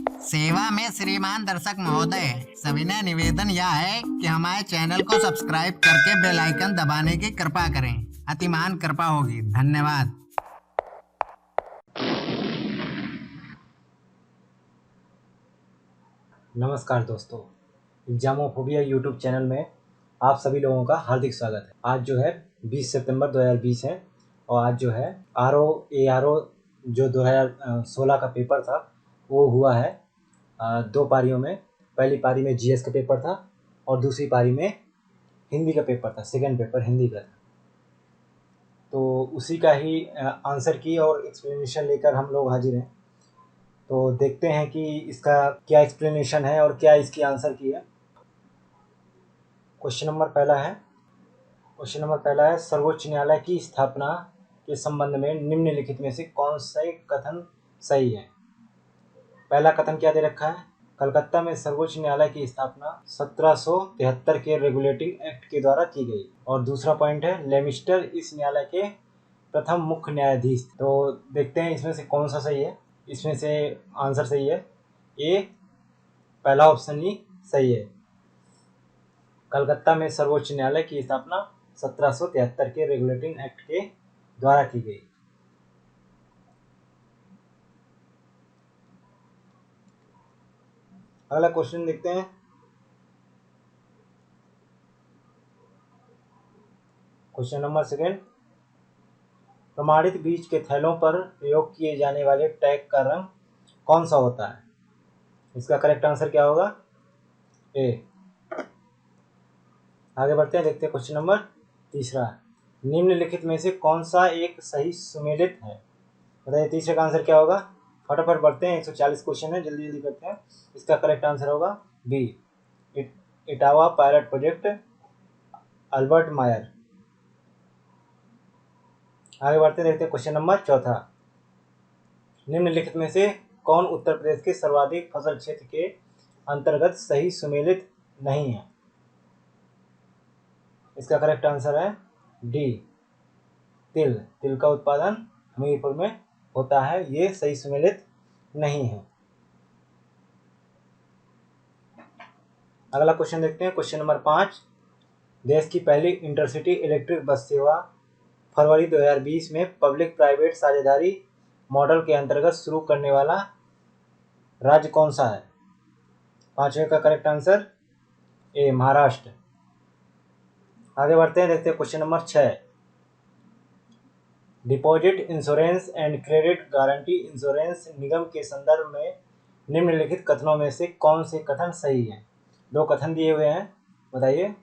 सेवा में श्रीमान दर्शक महोदय, सविनय निवेदन यह है कि हमारे चैनल को सब्सक्राइब करके बेल आइकन दबाने की कृपा करें। अतिमान कृपा होगी। धन्यवाद। नमस्कार दोस्तों, एग्जामोफोबिया यूट्यूब चैनल में आप सभी लोगों का हार्दिक स्वागत है। आज जो है 20 सितंबर 2020 है और आज जो है ARO जो 2016 का पेपर था वो हुआ है 2 पारियों में। पहली पारी में GS का पेपर था और दूसरी पारी में हिंदी का पेपर था। सेकेंड पेपर हिंदी का था, तो उसी का ही आंसर की और एक्सप्लेनेशन लेकर हम लोग हाजिर हैं। तो देखते हैं कि इसका क्या एक्सप्लेनेशन है और क्या इसकी आंसर की है। क्वेश्चन नंबर पहला है सर्वोच्च न्यायालय की स्थापना के संबंध में निम्नलिखित में से कौन सा कथन सही है। पहला कथन क्या दे रखा है, कलकत्ता में सर्वोच्च न्यायालय की स्थापना 1773 के रेगुलेटिंग एक्ट के द्वारा की गई। और दूसरा पॉइंट है लेमिस्टर इस न्यायालय के प्रथम मुख्य न्यायाधीश। तो देखते हैं इसमें से कौन सा सही है। इसमें से आंसर सही है ए, पहला ऑप्शन ही सही है। कलकत्ता में सर्वोच्च न्यायालय की स्थापना 1773 के रेगुलेटिंग एक्ट के द्वारा की गई। अगला क्वेश्चन देखते हैं। क्वेश्चन नंबर 2, प्रमाणित बीज के थैलों पर प्रयोग किए जाने वाले टैग का रंग कौन सा होता है। इसका करेक्ट आंसर क्या होगा, ए। आगे बढ़ते हैं, देखते हैं क्वेश्चन नंबर 3, निम्नलिखित में से कौन सा एक सही सुमेलित है। बताइए तीसरे का आंसर क्या होगा। फटाफट बढ़ते हैं, 140 क्वेश्चन है, जल्दी जल्दी करते हैं। इसका करेक्ट आंसर होगा B, Etawah pilot project, Albert Mayer. आगे बढ़ते हैं, देखते हैं क्वेश्चन नंबर 4, निम्नलिखित में से कौन उत्तर प्रदेश के सर्वाधिक फसल क्षेत्र के अंतर्गत सही सुमेलित नहीं है। इसका करेक्ट आंसर है डी, तिल का उत्पादन हमीरपुर में होता है, ये सही सुमेलित नहीं है। अगला क्वेश्चन देखते हैं, क्वेश्चन नंबर 5, देश की पहली इंटरसिटी इलेक्ट्रिक बस सेवा फरवरी 2020 में पब्लिक प्राइवेट साझेदारी मॉडल के अंतर्गत शुरू करने वाला राज्य कौन सा है। 5वें का करेक्ट आंसर ए, महाराष्ट्र। आगे बढ़ते हैं, देखते हैं question number 6, deposit insurance and credit guarantee insurance निगम के संदर्भ में निम्नलिखित कथनों में से कौन से कथन सही हैं। 2 कथन दिए हुए हैं, बताइए।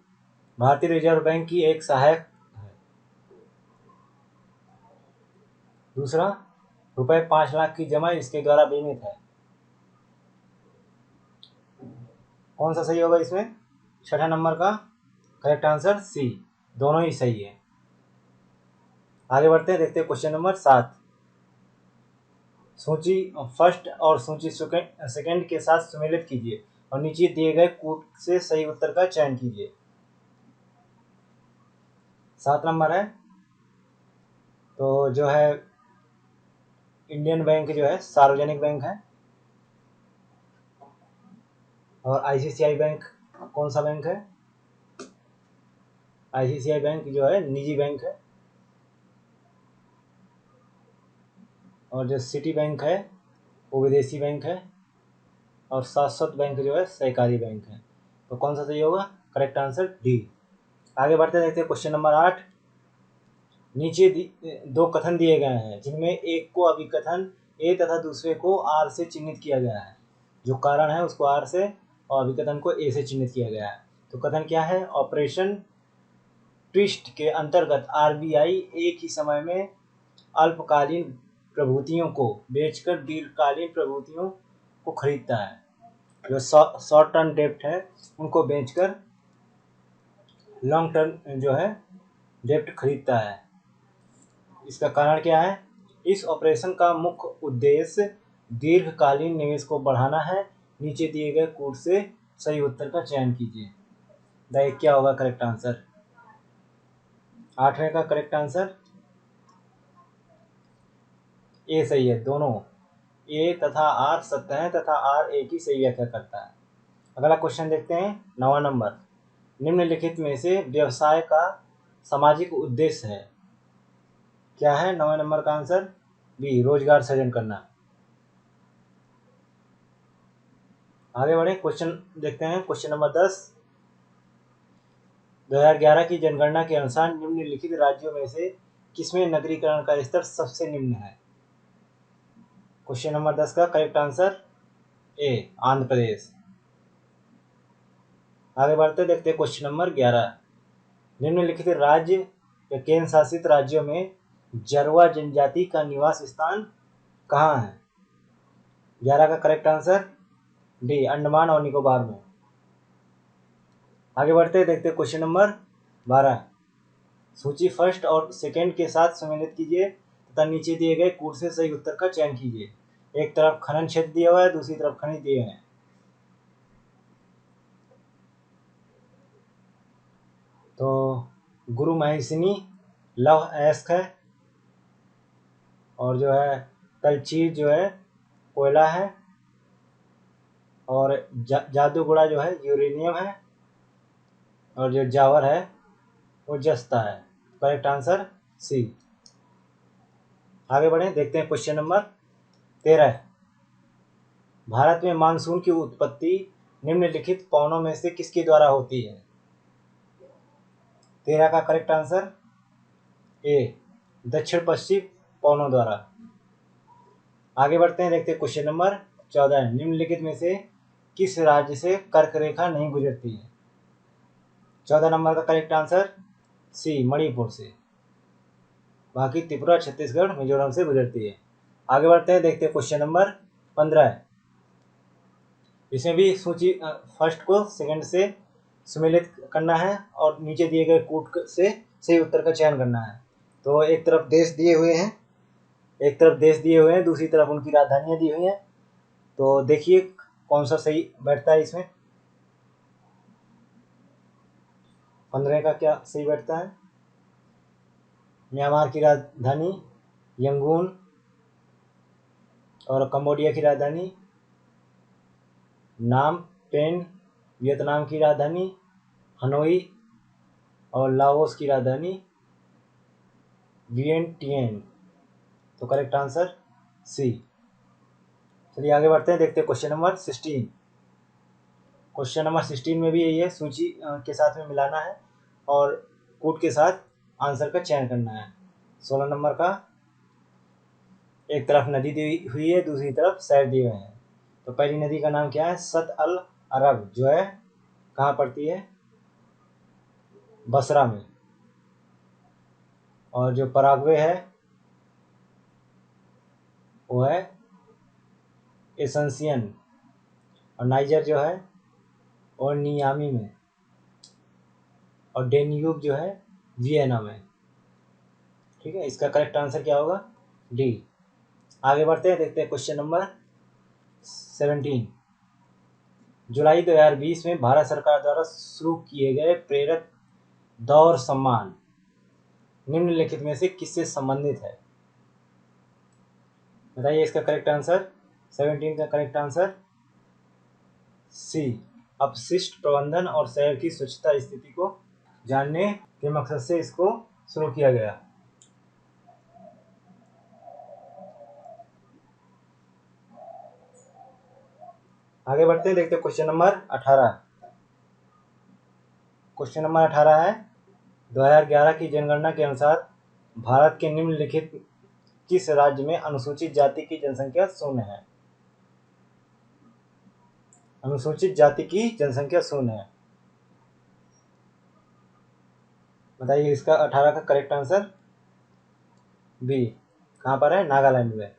भारतीय रिजर्व बैंक की एक सहायक है। दूसरा, रुपए 5 लाख की जमा इसके द्वारा बीमित है। कौन सा सही होगा इसमें। 6 नंबर का करेक्ट आंसर सी, दोनों ही सही है। आगे बढ़ते हैं, देखते हैं क्वेश्चन नंबर 7, सूची फर्स्ट और सूची सेकंड के साथ सुमेलित कीजिए और नीचे दिए गए कूट से सही उत्तर का चयन कीजिए। 7 नंबर है, तो जो है इंडियन बैंक जो है सार्वजनिक बैंक है और ICICI बैंक कौन सा बैंक है। ICICI बैंक जो है निजी बैंक है और जो सिटी बैंक है वो विदेशी बैंक है और शाश्वत बैंक जो है सहकारी बैंक है। तो कौन सा सही होगा, करेक्ट आंसर डी। आगे बढ़ते देखते हैं क्वेश्चन नंबर 8, नीचे 2 कथन दिए गए हैं जिनमें एक को अभिकथन ए तथा दूसरे को आर से चिन्हित किया गया है। जो कारण है उसको आर से और अभिकथन को ए से चिन्हित किया गया है। तो कथन क्या है, ऑपरेशन ट्विस्ट के अंतर्गत RBI एक ही समय में अल्पकालीन प्रभूतियों को बेचकर दीर्घकालीन प्रभूतियों को खरीदता है। जो शॉर्ट टर्म डेप्ट है उनको बेचकर लॉन्ग टर्म जो है डेप्ट खरीदता है। इसका कारण क्या है, इस ऑपरेशन का मुख्य उद्देश्य दीर्घकालीन निवेश को बढ़ाना है। नीचे दिए गए कूट से सही उत्तर का चयन कीजिए। देखिए क्या होगा करेक्ट आंसर। 8वें का करेक्ट आंसर ए सही है, दोनों ए तथा आर सत्य है तथा आर ए की सही व्याख्या करता है। अगला क्वेश्चन देखते हैं 9वां नंबर। निम्नलिखित में से व्यवसाय का सामाजिक उद्देश्य है। क्या है 9वें नंबर का आंसर? बी, रोजगार सृजन करना। आगे बढ़े, क्वेश्चन देखते हैं क्वेश्चन नंबर 10। 2011 की जनगणना के अनुसार निम्नलिखित राज्यों में से किसमें नगरीकरण का स्तर सबसे निम्न है? क्वेश्चन नंबर 10 का correct answer A, Andhra Pradesh. आगे बढ़ते देखते हैं क्वेश्चन नंबर 11। निम्नलिखित राज्य या केंद्र शासित राज्यों में जरवा जनजाति का निवास स्थान कहाँ है? 11 का करेक्ट आंसर डी, अंडमान और निकोबार में। आगे बढ़ते देखते क्वेश्चन नंबर 12। सूची फर्स्ट और सेकंड के साथ सम्मिलित कीजिए तथा नीचे दिए गए कूट से सही उत्तर का चयन कीजिए। एक तरफ खनन क्षेत्र दिया हुआ है, दूसरी तरफ खनिज दिए हैं। तो गुरु महेशिनी लौह अयस्क है, और जो है तलचीर जो है कोयला है, और जादूगुड़ा जो है यूरेनियम है, और जो जावर है वो जस्ता है। Correct answer C. आगे बढ़े देखते हैं क्वेश्चन नंबर 13। भारत में मानसून की उत्पत्ति निम्नलिखित पवनों में से किसके द्वारा होती है? 13 का करेक्ट आंसर ए, दक्षिण पश्चिम पवनों द्वारा। आगे बढ़ते हैं देखते हैं क्वेश्चन नंबर 14। निम्नलिखित में से किस राज्य से कर्क रेखा नहीं गुजरती है? 14 नंबर का करेक्ट आंसर सी, मणिपुर से। बाकी त्रिपुरा, छत्तीसगढ़, मिजोरम से गुजरती है। आगे बढ़ते हैं देखते हैं क्वेश्चन नंबर 15। इसमें भी सूची फर्स्ट को सेकंड से सम्मिलित करना है और नीचे दिए गए कूट से सही उत्तर का चयन करना है। तो एक तरफ देश दिए हुए हैं, दूसरी तरफ उनकी राजधानियां दी हुई हैं। तो देखिए कौन सा सही बैठता है इसमें। 15 का क्या सही बैठता है? म्यांमार की राजधानी यंगून, और कंबोडिया की राजधानी नाम पेन, वियतनाम की राजधानी हनोई, और लाओस की राजधानी वियंटियन। तो करेक्ट आंसर सी। चलिए आगे बढ़ते हैं देखते हैं क्वेश्चन नंबर 16। क्वेश्चन नंबर 16 में भी यही है, सूची के साथ में मिलाना है और कूट के साथ आंसर का चयन करना है। 16 नंबर का, एक तरफ नदी दी हुई है, दूसरी तरफ शहर दिए हुए हैं। तो पहली नदी का नाम क्या है? सत अल अरब, जो है कहाँ पड़ती है? बसरा में। और जो पराग्वे है वो है एसेंसियन, और नाइजर जो है और नियामी में, और डेन्यूब जो है वियना में। ठीक है, इसका करेक्ट आंसर क्या होगा? डी। आगे बढ़ते हैं देखते हैं क्वेश्चन नंबर 17। जुलाई 2020 में भारत सरकार द्वारा शुरू किए गए प्रेरक दौड़ सम्मान निम्नलिखित में से किससे संबंधित है? बताइए इसका करेक्ट आंसर। 17 का करेक्ट आंसर सी, अपशिष्ट प्रबंधन और शहर की स्वच्छता स्थिति को जानने के मकसद से इसको शुरू किया गया। आगे बढ़ते हैं देखते हैं क्वेश्चन नंबर 18। क्वेश्चन नंबर 18 है, 2011 की जनगणना के अनुसार भारत के निम्नलिखित किस राज्य में अनुसूचित जाति की जनसंख्या शून्य है? अनुसूचित जाति की जनसंख्या शून्य है। बताइए इसका 18 का करेक्ट आंसर बी, कहाँ पर है? नागालैंड में।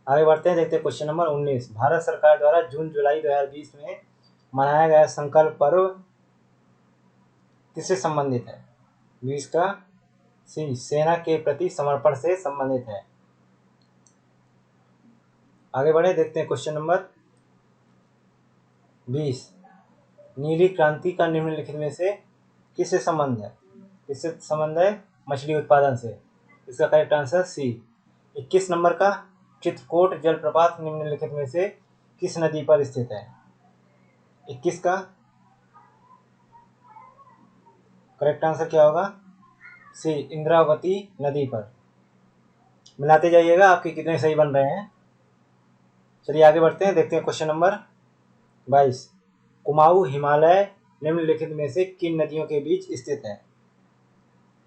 आगे बढ़ते हैं देखते हैं क्वेश्चन नंबर 19। भारत सरकार द्वारा जून जुलाई 2020 में मनाया गया संकल्प पर्व किससे संबंधित है? 20 का सी, सेना के प्रति समर्पण से संबंधित है। आगे बढ़े देखते हैं क्वेश्चन नंबर 20। नीली क्रांति का निम्नलिखित में से किससे संबंध है? किससे संबंध है? मछली उत्पादन से। इसका करेक्ट आंसर सी। 21 नंबर का चित्रकूट जलप्रपात निम्नलिखित में से किस नदी पर स्थित है? 21 का करेक्ट आंसर क्या होगा? सी, इंद्रावती नदी पर। मिलाते जाइएगा आपके कितने सही बन रहे हैं। चलिए आगे बढ़ते हैं, देखते हैं क्वेश्चन नंबर 22। कुमाऊं हिमालय निम्नलिखित में से किन नदियों के बीच स्थित है?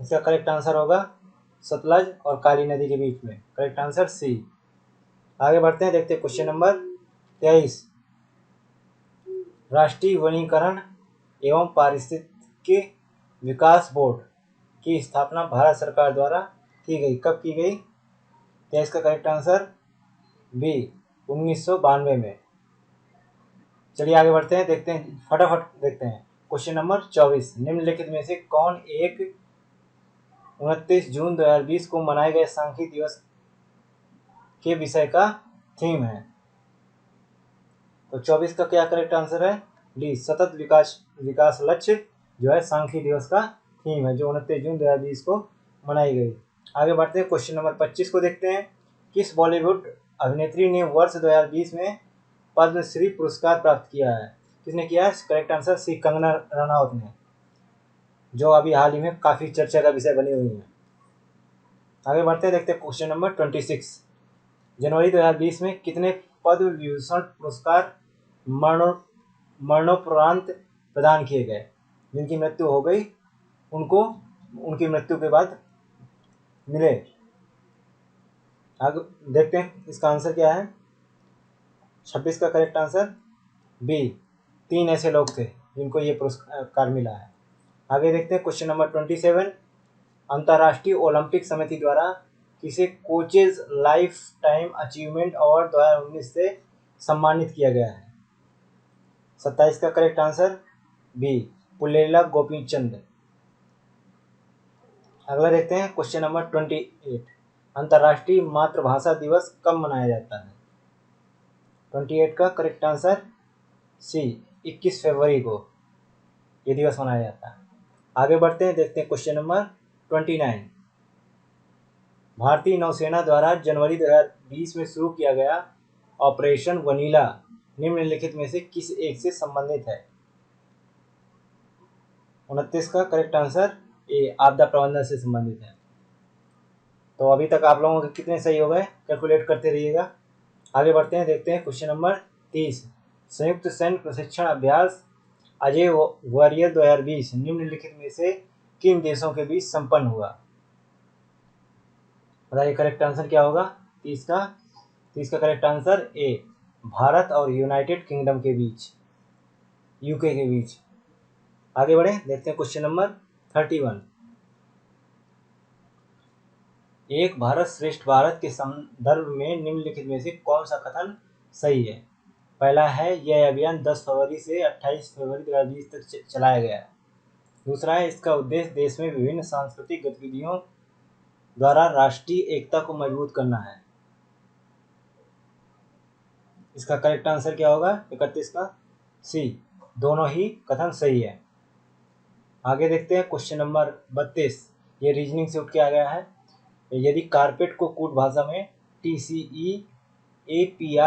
इसका करेक्ट आंसर होगा सतलज और काली नदी के बीच में। Correct answer C. आगे बढ़ते हैं, देखते हैं क्वेश्चन नंबर 23। राष्ट्रीय वनीकरण एवं पारिस्थितिकी विकास बोर्ड की स्थापना भारत सरकार द्वारा की गई, कब की गई? 23 का करेक्ट आंसर बी, 1992 में। चलिए आगे बढ़ते हैं, देखते हैं फटाफट देखते हैं क्वेश्चन नंबर 24। निम्नलिखित में से कौन एक 29 जून 2020 को मनाए गए सांख्यिकी दिवस के विषय का थीम है? तो 24 का क्या करेक्ट आंसर है? डी, सतत विकास लक्ष्य जो है सांख्यिकी दिवस का थीम है, जो 29 जून 2020 को मनाई गई। आगे बढ़ते हैं, क्वेश्चन नंबर 25 को देखते हैं। किस बॉलीवुड अभिनेत्री ने वर्ष 2020 में पद्मश्री पुरस्कार प्राप्त किया है? किसने किया है? Correct answer C, Kangana Ranaut ने, जो अभी हाल ही में काफी चर्चा का विषय बनी हुई है। आगे बढ़ते हैं, देखते हैं क्वेश्चन नंबर 26। जनवरी 2020 में कितने पद्म विभूषण पुरस्कार मरणोपरांत प्रदान किए गए? जिनकी मृत्यु हो गई उनको उनकी मृत्यु के बाद मिले। आगे देखते हैं इसका आंसर क्या है। 26 का करेक्ट आंसर बी, 3 ऐसे लोग थे जिनको ये पुरस्कार मिला है। आगे देखते हैं क्वेश्चन नंबर 27। अंतर्राष्ट्रीय ओलंपिक समिति द्वारा किसे coaches life time achievement award 2019 से सम्मानित किया गया है? 27 का correct answer B, Pullela Gopichand. अगला देखते हैं क्वेश्चन नंबर 28। अंतर्राष्ट्रीय मातृभाषा दिवस कब मनाया जाता है? 28 का करेक्ट आंसर सी, 21 फरवरी को ये दिवस मनाया जाता है। आगे बढ़ते हैं, देखते हैं क्वेश्चन नंबर 29। भारतीय नौसेना द्वारा जनवरी 2020 में शुरू किया गया ऑपरेशन वनीला निम्नलिखित में से किस एक से संबंधित है? 29 का करेक्ट आंसर ए, आपदा प्रबंधन से संबंधित है। तो अभी तक आप लोगों के कितने सही हो गए, कैलकुलेट करते रहिएगा। आगे बढ़ते हैं, देखते हैं क्वेश्चन नंबर 30। संयुक्त सैन्य प्रशिक्षण अभ्यास अजय वॉरियर 2020 निम्नलिखित में से किन देशों के बीच संपन्न हुआ? बताइए करेक्ट आंसर क्या होगा? 30 का करेक्ट आंसर ए, भारत और यूनाइटेड किंगडम के बीच, यूके के बीच। आगे बढ़े, देखते हैं क्वेश्चन नंबर 31। एक भारत श्रेष्ठ भारत के संदर्भ में निम्नलिखित में से कौन सा कथन सही है? पहला है, यह अभियान 10 फरवरी से 28 फरवरी 2020 तक चलाया गया है। दूसरा है, इसका उद्देश्य देश में विभिन्न सांस्कृतिक गतिविधियों द्वारा राष्ट्रीय एकता को मजबूत करना है। इसका करेक्ट आंसर क्या होगा? 31 का सी, दोनों ही कथन सही है। आगे देखते हैं क्वेश्चन नंबर 32। ये रीजनिंग से उठ के आ गया है। यदि कारपेट को कूट भाषा में TCEAPR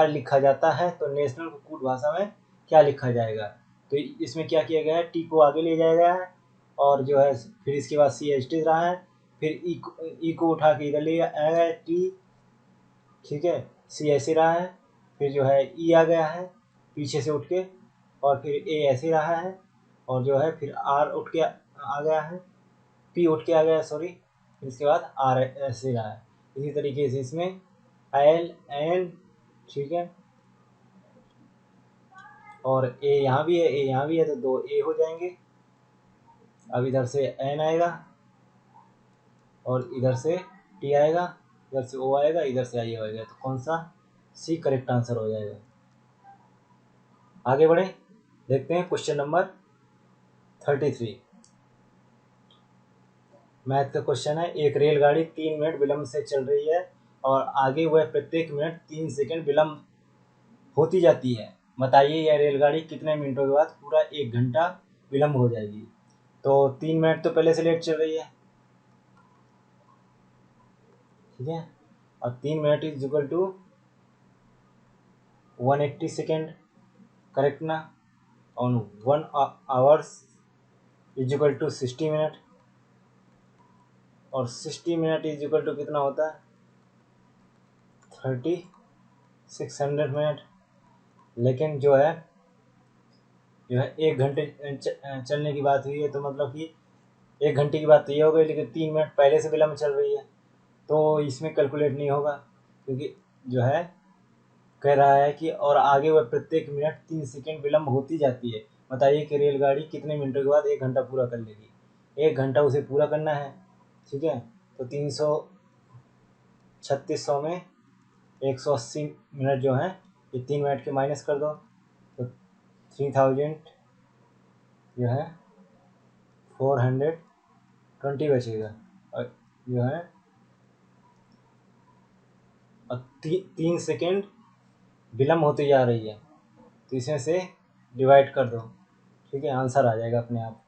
लिखा जाता है तो नेशनल को कूट भाषा में क्या लिखा जाएगा? तो इसमें क्या किया गया है, टी को आगे ले जाया गया है और जो है फिर इसके बाद CST रहा है, फिर ई को उठा के इधर ले आया है टी, ठीक है, सी ऐसे रहा है, फिर जो है ई आ गया है पीछे से उठ के, और फिर ए ऐसे रहा है, और जो है फिर आर उठ के आ गया है, पी उठ के आ गया है, सॉरी, इसके बाद आर ऐसे रहा है। इसी तरीके से इसमें एल एन, ठीक है, और ए यहाँ भी है, ए यहाँ भी है, तो 2 ए हो जाएंगे। अब इधर से एन आएगा और इधर से टी आएगा, इधर से ओ आएगा, इधर से आई आएगा, तो कौन सा? सी करेक्ट आंसर हो जाएगा। आगे बढ़े, देखते हैं क्वेश्चन नंबर 33। मैथ का क्वेश्चन है। एक रेलगाड़ी 3 मिनट विलंब से चल रही है और आगे वह प्रत्येक मिनट 3 सेकंड विलंब होती जाती है। बताइए यह रेलगाड़ी कितने मिनटों के बाद पूरा 1 घंटा विलंब हो जाएगी? तो 3 मिनट तो पहले से लेट चल रही है, ठीक है, और 3 minute is equal to 180 second, correct ना। और 1 hours is equal to 60 minute, और 60 मिनट इज इक्वल टू कितना होता है 3600 मिनट। लेकिन जो है 1 घंटे चलने की बात हुई है, तो मतलब कि 1 घंटे की बात तो ये हो गई, लेकिन 3 मिनट पहले से विलम्ब चल रही है, तो इसमें कैलकुलेट नहीं होगा, क्योंकि जो है कह रहा है कि और आगे वह प्रत्येक मिनट 3 सेकेंड विलम्ब होती जाती है। बताइए कि रेलगाड़ी कितने मिनटों के बाद 1 घंटा पूरा कर लेगी। 1 घंटा उसे पूरा करना है, ठीक है। तो 3600 में 180 मिनट जो है ये 3 मिनट के माइनस कर दो, तो 3000 जो है 420 बचेगा। और जो है 3 सेकेंड विलम्ब होती जा रही है, तो इसमें से डिवाइड कर दो, ठीक है, आंसर आ जाएगा अपने आप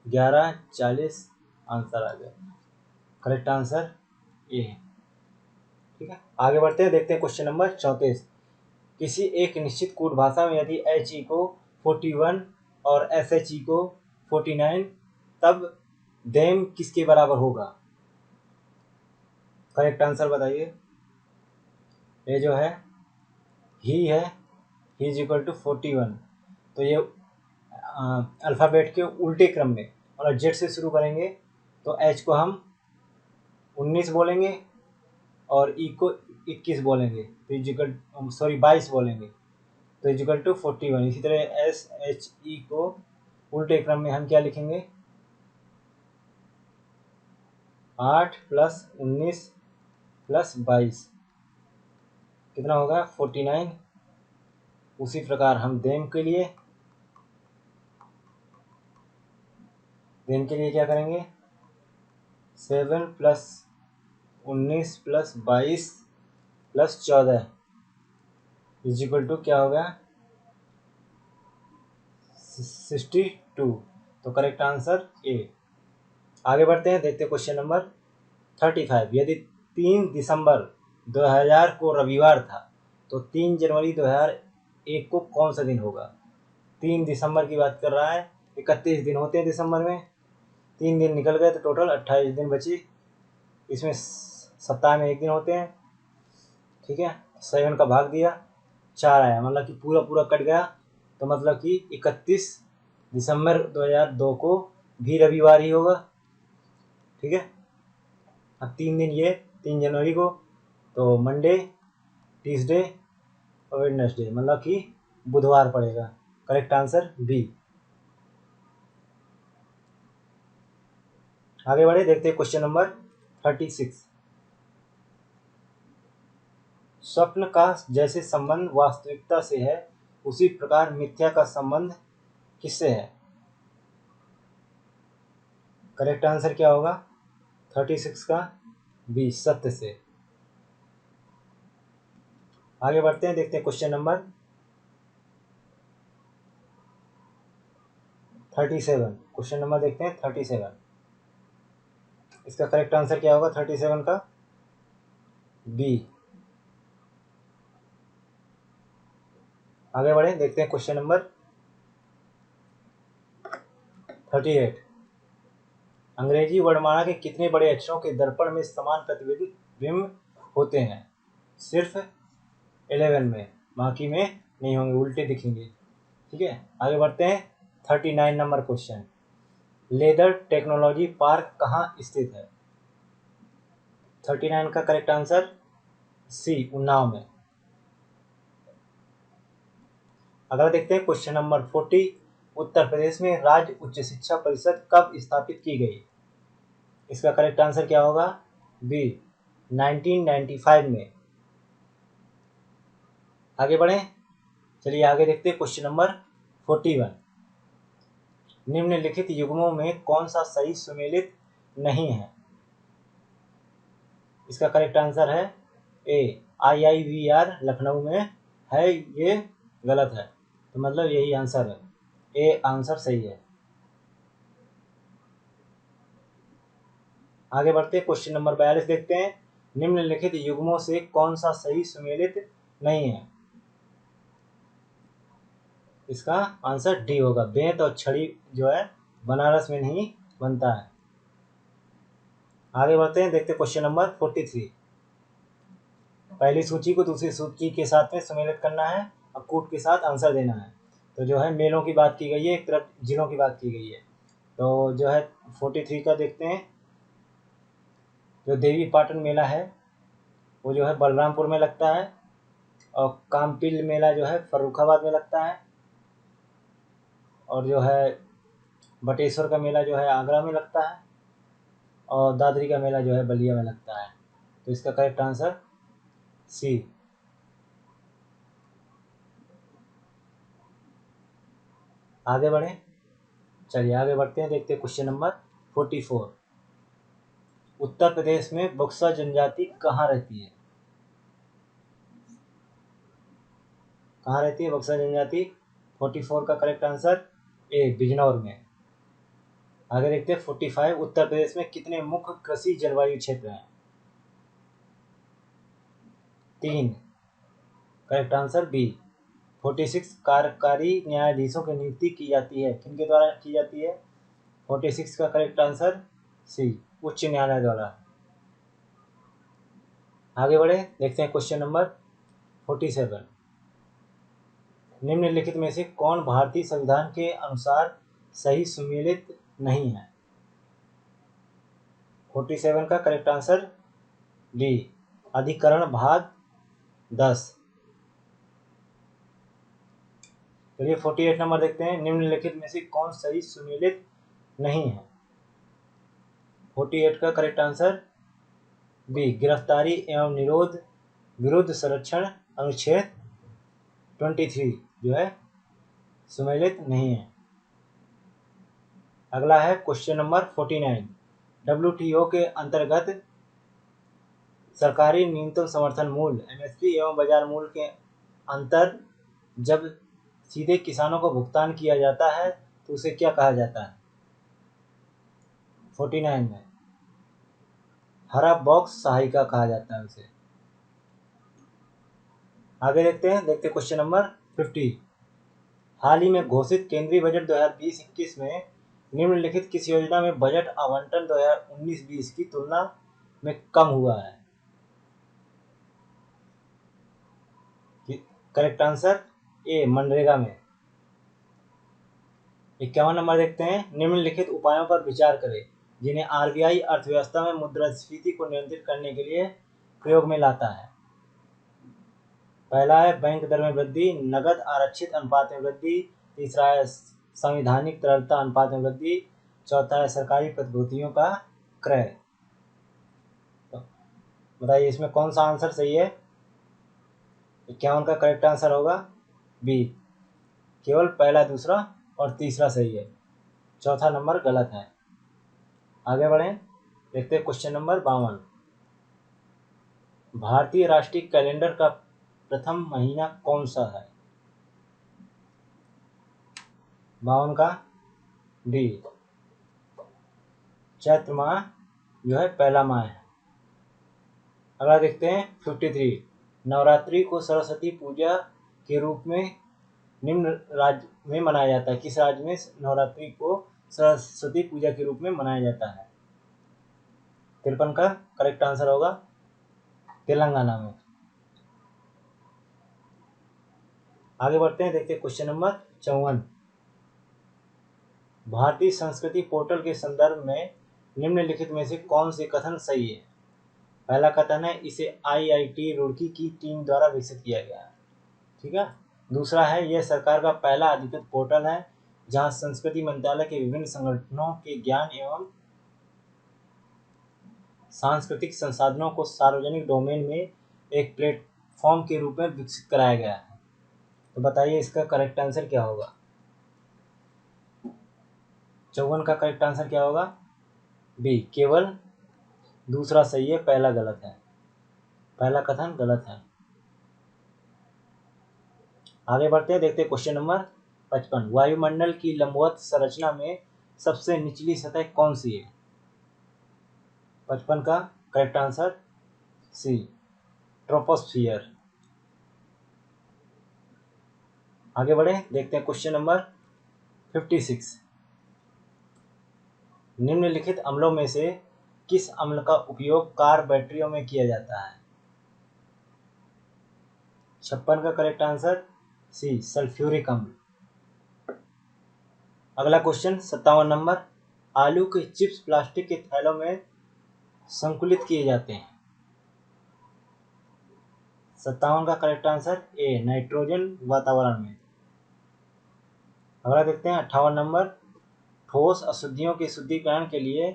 11:40 आंसर आ जाएगा। करेक्ट आंसर ये है, ठीक है। आगे बढ़ते हैं, देखते हैं क्वेश्चन नंबर 34। किसी एक निश्चित कोड भाषा में यदि HE को 41 और SHE को 49, तब देम किसके बराबर होगा? करेक्ट आंसर बताइए। ये जो है ही है, ही इज इक्वल टू 41, तो ये अल्फ़ाबेट के उल्टे क्रम में, और जेड से शुरू करेंगे तो एच को हम 19 बोलेंगे और ई को 21 बोलेंगे, तो इजिकल 22 बोलेंगे, तो इजिकल टू 41। इसी तरह एस एच ई को उल्टे क्रम में हम क्या लिखेंगे 8 + 19 + 22 कितना होगा 49। उसी प्रकार हम देम के लिए क्या करेंगे 7 + 19 + 22 + 14 इजिकल टू क्या होगा 62, तो करेक्ट आंसर ए। आगे बढ़ते हैं, देखते हैं क्वेश्चन नंबर 35। यदि 3 दिसंबर 2000 को रविवार था, तो 3 जनवरी 2001 को कौन सा दिन होगा? 3 दिसंबर की बात कर रहा है, 31 दिन होते हैं दिसंबर में, 3 दिन निकल गए तो टोटल 28 दिन बची। इसमें सप्ताह में 1 दिन होते हैं, ठीक है। 7 का भाग दिया 4 आया, मतलब कि पूरा पूरा कट गया, तो मतलब कि 31 दिसंबर 2002 को भी रविवार ही होगा, ठीक है। अब 3 दिन ये 3 जनवरी को, तो मंडे, ट्यूसडे और वेडनेसडे, मतलब कि बुधवार पड़ेगा। Correct answer B. आगे बढ़े, देखते हैं क्वेश्चन नंबर 36। स्वप्न का जैसे संबंध वास्तविकता से है, उसी प्रकार मिथ्या का संबंध किससे है? करेक्ट आंसर क्या होगा 36 का बी, सत्य से। आगे बढ़ते हैं, देखते हैं क्वेश्चन नंबर 37। क्वेश्चन नंबर देखते हैं 37। इसका करेक्ट आंसर क्या होगा 37 का बी। आगे बढ़े, देखते हैं क्वेश्चन नंबर 38। अंग्रेजी वर्णमाला के कितने बड़े अक्षरों के दर्पण में समान प्रतिबिंब होते हैं? सिर्फ 11 में, बाकी में नहीं होंगे, उल्टे दिखेंगे, ठीक है। आगे बढ़ते हैं 39 number question. Leather technology park कहाँ स्थित है? 39 का करेक्ट आंसर सी, उन्नाव में। अगला देखते हैं क्वेश्चन नंबर 40। उत्तर प्रदेश में राज्य उच्च शिक्षा परिषद कब स्थापित की गई? इसका करेक्ट आंसर क्या होगा बी, 1995 में। आगे बढ़ें, चलिए आगे देखते हैं क्वेश्चन नंबर 41। निम्नलिखित युग्मों में कौन सा सही सुमेलित नहीं है? इसका करेक्ट आंसर है ए, IIVR लखनऊ में है, ये गलत है, तो मतलब यही आंसर है, ए आंसर सही है। आगे बढ़ते हैं, क्वेश्चन नंबर 42 देखते हैं। निम्नलिखित युग्मों से कौन सा सही सुमेलित नहीं है? इसका आंसर डी होगा। बेंत और छड़ी जो है बनारस में नहीं बनता है। आगे बढ़ते हैं, देखते हैं क्वेश्चन नंबर 43। पहली सूची को दूसरी सूची के साथ में सम्मिलित करना है और कूट के साथ आंसर देना है। तो जो है मेलों की बात की गई है, एक तरफ जिलों की बात की गई है। तो जो है 43 का देखते हैं। जो देवी पाटन मेला है वो जो है बलरामपुर में लगता है, और कामपिल मेला जो है फर्रुखाबाद में लगता है, और जो है बटेश्वर का मेला जो है आगरा में लगता है, और दादरी का मेला जो है बलिया में लगता है। तो इसका करेक्ट आंसर सी। आगे बढ़ें, चलिए आगे बढ़ते हैं, देखते हैं क्वेश्चन नंबर 44। उत्तर प्रदेश में बक्सा जनजाति कहाँ रहती है? कहाँ रहती है बक्सा जनजाति? 44 का करेक्ट आंसर ए, बिजनौर में। आगे देखते हैं 45। उत्तर प्रदेश में कितने मुख्य कृषि जलवायु क्षेत्र हैं? 3। Correct answer B. 46 कार्यकारी न्यायाधीशों की नियुक्ति की जाती है, किनके द्वारा की जाती है? 46 का करेक्ट आंसर सी, उच्च न्यायालय द्वारा। आगे बढ़े, देखते हैं क्वेश्चन नंबर 47। निम्नलिखित में से कौन भारतीय संविधान के अनुसार सही सुमेलित नहीं है? 47 का करेक्ट आंसर डी, अधिकरण भाग 10। चलिए 48 नंबर देखते हैं। निम्नलिखित में से कौन सही सुमेलित नहीं है? 48 का करेक्ट आंसर बी, गिरफ्तारी एवं निरोध विरुद्ध संरक्षण अनुच्छेद 23 जो है सुमेलित नहीं है। अगला है क्वेश्चन नंबर 49। WTO के अंतर्गत सरकारी न्यूनतम समर्थन मूल्य MSP एवं बाजार मूल्य के अंतर जब सीधे किसानों को भुगतान किया जाता है तो उसे क्या कहा जाता है? 49 में हरा बॉक्स सहायिका कहा जाता है उसे। आगे देखते हैं, क्वेश्चन नंबर 50। हाल ही में घोषित केंद्रीय बजट 2020-21 में निम्नलिखित किस योजना में बजट आवंटन 2019-20 की तुलना में कम हुआ है? करेक्ट आंसर ए, मनरेगा में। 51 नंबर देखते हैं। निम्नलिखित उपायों पर विचार करें जिन्हें RBI अर्थव्यवस्था में मुद्रास्फीति को नियंत्रित करने के लिए प्रयोग में लाता है। पहला है बैंक दर में वृद्धि, नगद आरक्षित अनुपात में वृद्धि, तीसरा है संवैधानिक तरलता अनुपात में वृद्धि, चौथा है सरकारी प्रतिभूतियों का क्रय। तो बताइए इसमें कौन सा आंसर सही है? 51 का करेक्ट आंसर होगा बी, केवल पहला, दूसरा और तीसरा सही है, चौथा नंबर गलत है। आगे बढ़ें, देखते हैं क्वेश्चन नंबर 52। भारतीय राष्ट्रीय कैलेंडर का प्रथम महीना कौन सा है? 52 का डी, चैत्र माह जो है पहला माह है। अगला देखते हैं 53। नवरात्रि को सरस्वती पूजा के रूप में निम्न राज्य में मनाया जाता है। किस राज्य में नवरात्रि को सरस्वती पूजा के रूप में मनाया जाता है? 53 का करेक्ट आंसर होगा तेलंगाना में। आगे बढ़ते हैं, देखते हैं क्वेश्चन नंबर 54। भारतीय संस्कृति पोर्टल के संदर्भ में निम्नलिखित में से कौन से कथन सही है? पहला कथन है इसे IIT रुड़की की टीम द्वारा विकसित किया गया है, ठीक है। दूसरा है यह सरकार का पहला अधिकृत पोर्टल है जहां संस्कृति मंत्रालय के विभिन्न संगठनों के ज्ञान एवं सांस्कृतिक संसाधनों को सार्वजनिक डोमेन में एक प्लेटफॉर्म के रूप में विकसित कराया गया है। तो बताइए इसका करेक्ट आंसर क्या होगा? 54 का करेक्ट आंसर क्या होगा? बी, केवल दूसरा सही है, पहला गलत है, पहला कथन गलत है। आगे बढ़ते हैं, देखते हैं क्वेश्चन नंबर 55। वायुमंडल की लंबवत संरचना में सबसे निचली सतह कौन सी है? 55 का करेक्ट आंसर सी, ट्रोपोस्फियर। आगे बढ़े, देखते हैं क्वेश्चन नंबर 56। निम्नलिखित अम्लों में से किस अम्ल का उपयोग कार बैटरियों में किया जाता है? 56 का करेक्ट आंसर सी, सल्फ्यूरिक अम्ल। अगला क्वेश्चन 57 नंबर। आलू के चिप्स प्लास्टिक के थैलों में संकुलित किए जाते हैं। 57 का करेक्ट आंसर ए, नाइट्रोजन वातावरण में। अगला देखते हैं 58 नंबर। ठोस अशुद्धियों के शुद्धिकरण के लिए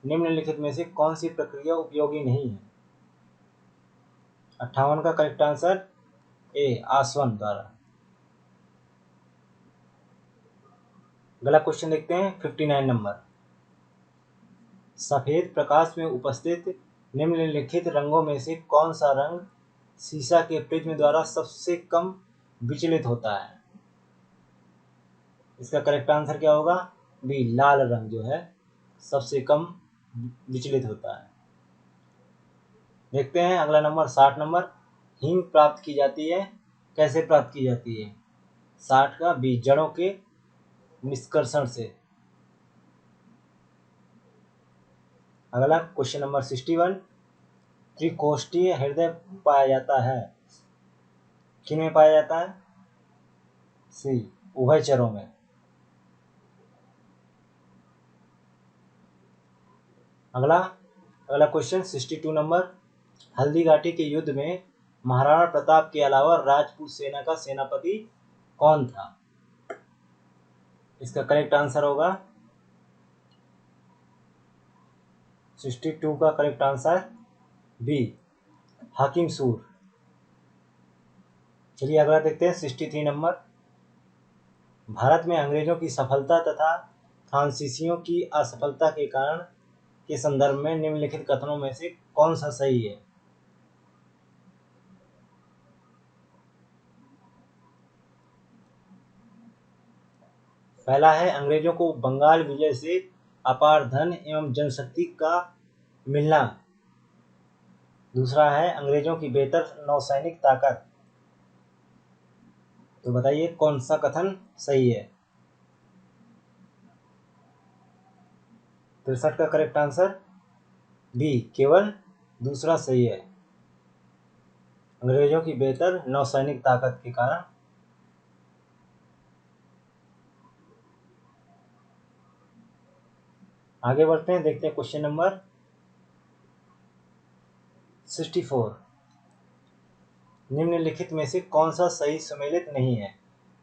निम्नलिखित में से कौन सी प्रक्रिया उपयोगी नहीं है? 58 का करेक्ट आंसर ए, आसवन द्वारा। अगला क्वेश्चन देखते हैं 59 नंबर। सफेद प्रकाश में उपस्थित निम्नलिखित रंगों में से कौन सा रंग सीसा के प्रिज्म द्वारा सबसे कम विचलित होता है? इसका करेक्ट आंसर क्या होगा? बी, लाल रंग जो है सबसे कम विचलित होता है। देखते हैं अगला नंबर 60 नंबर। हींग प्राप्त की जाती है, कैसे प्राप्त की जाती है? 60 का बी, जड़ों के निष्कर्षण से। अगला क्वेश्चन नंबर 61। त्रिकोष्ठीय हृदय पाया जाता है, किन में पाया जाता है? सी, उभयचरों में। अगला क्वेश्चन 62 नंबर। हल्दीघाटी के युद्ध में महाराणा प्रताप के अलावा राजपूत सेना का सेनापति कौन था? इसका करेक्ट आंसर होगा 62 का करेक्ट आंसर बी, हाकिम सूर। चलिए अगला देखते हैं 63 नंबर। भारत में अंग्रेजों की सफलता तथा फ्रांसीसियों की असफलता के कारण के संदर्भ में निम्नलिखित कथनों में से कौन सा सही है? पहला है अंग्रेजों को बंगाल विजय से अपार धन एवं जनशक्ति का मिलना। दूसरा है अंग्रेजों की बेहतर नौसैनिक ताकत। तो बताइए कौन सा कथन सही है? 63 का करेक्ट आंसर बी, केवल दूसरा सही है, अंग्रेजों की बेहतर नौसैनिक ताकत के कारण। आगे बढ़ते हैं, देखते हैं क्वेश्चन नंबर 64। निम्नलिखित में से कौन सा सही सुमेलित नहीं है?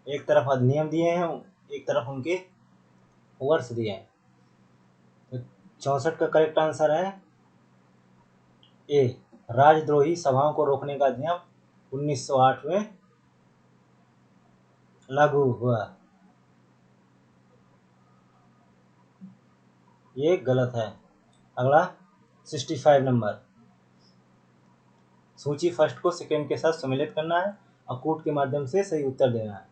एक तरफ अधिनियम दिए हैं, एक तरफ उनके वर्ष दिए हैं। तो 64 का करेक्ट आंसर है ए, राजद्रोही सभाओं को रोकने का अधिनियम 1908 में लागू हुआ। ये गलत है। अगला 65 नंबर। सूची फर्स्ट को सेकेंड के साथ सम्मिलित करना है और कूट के माध्यम से सही उत्तर देना है।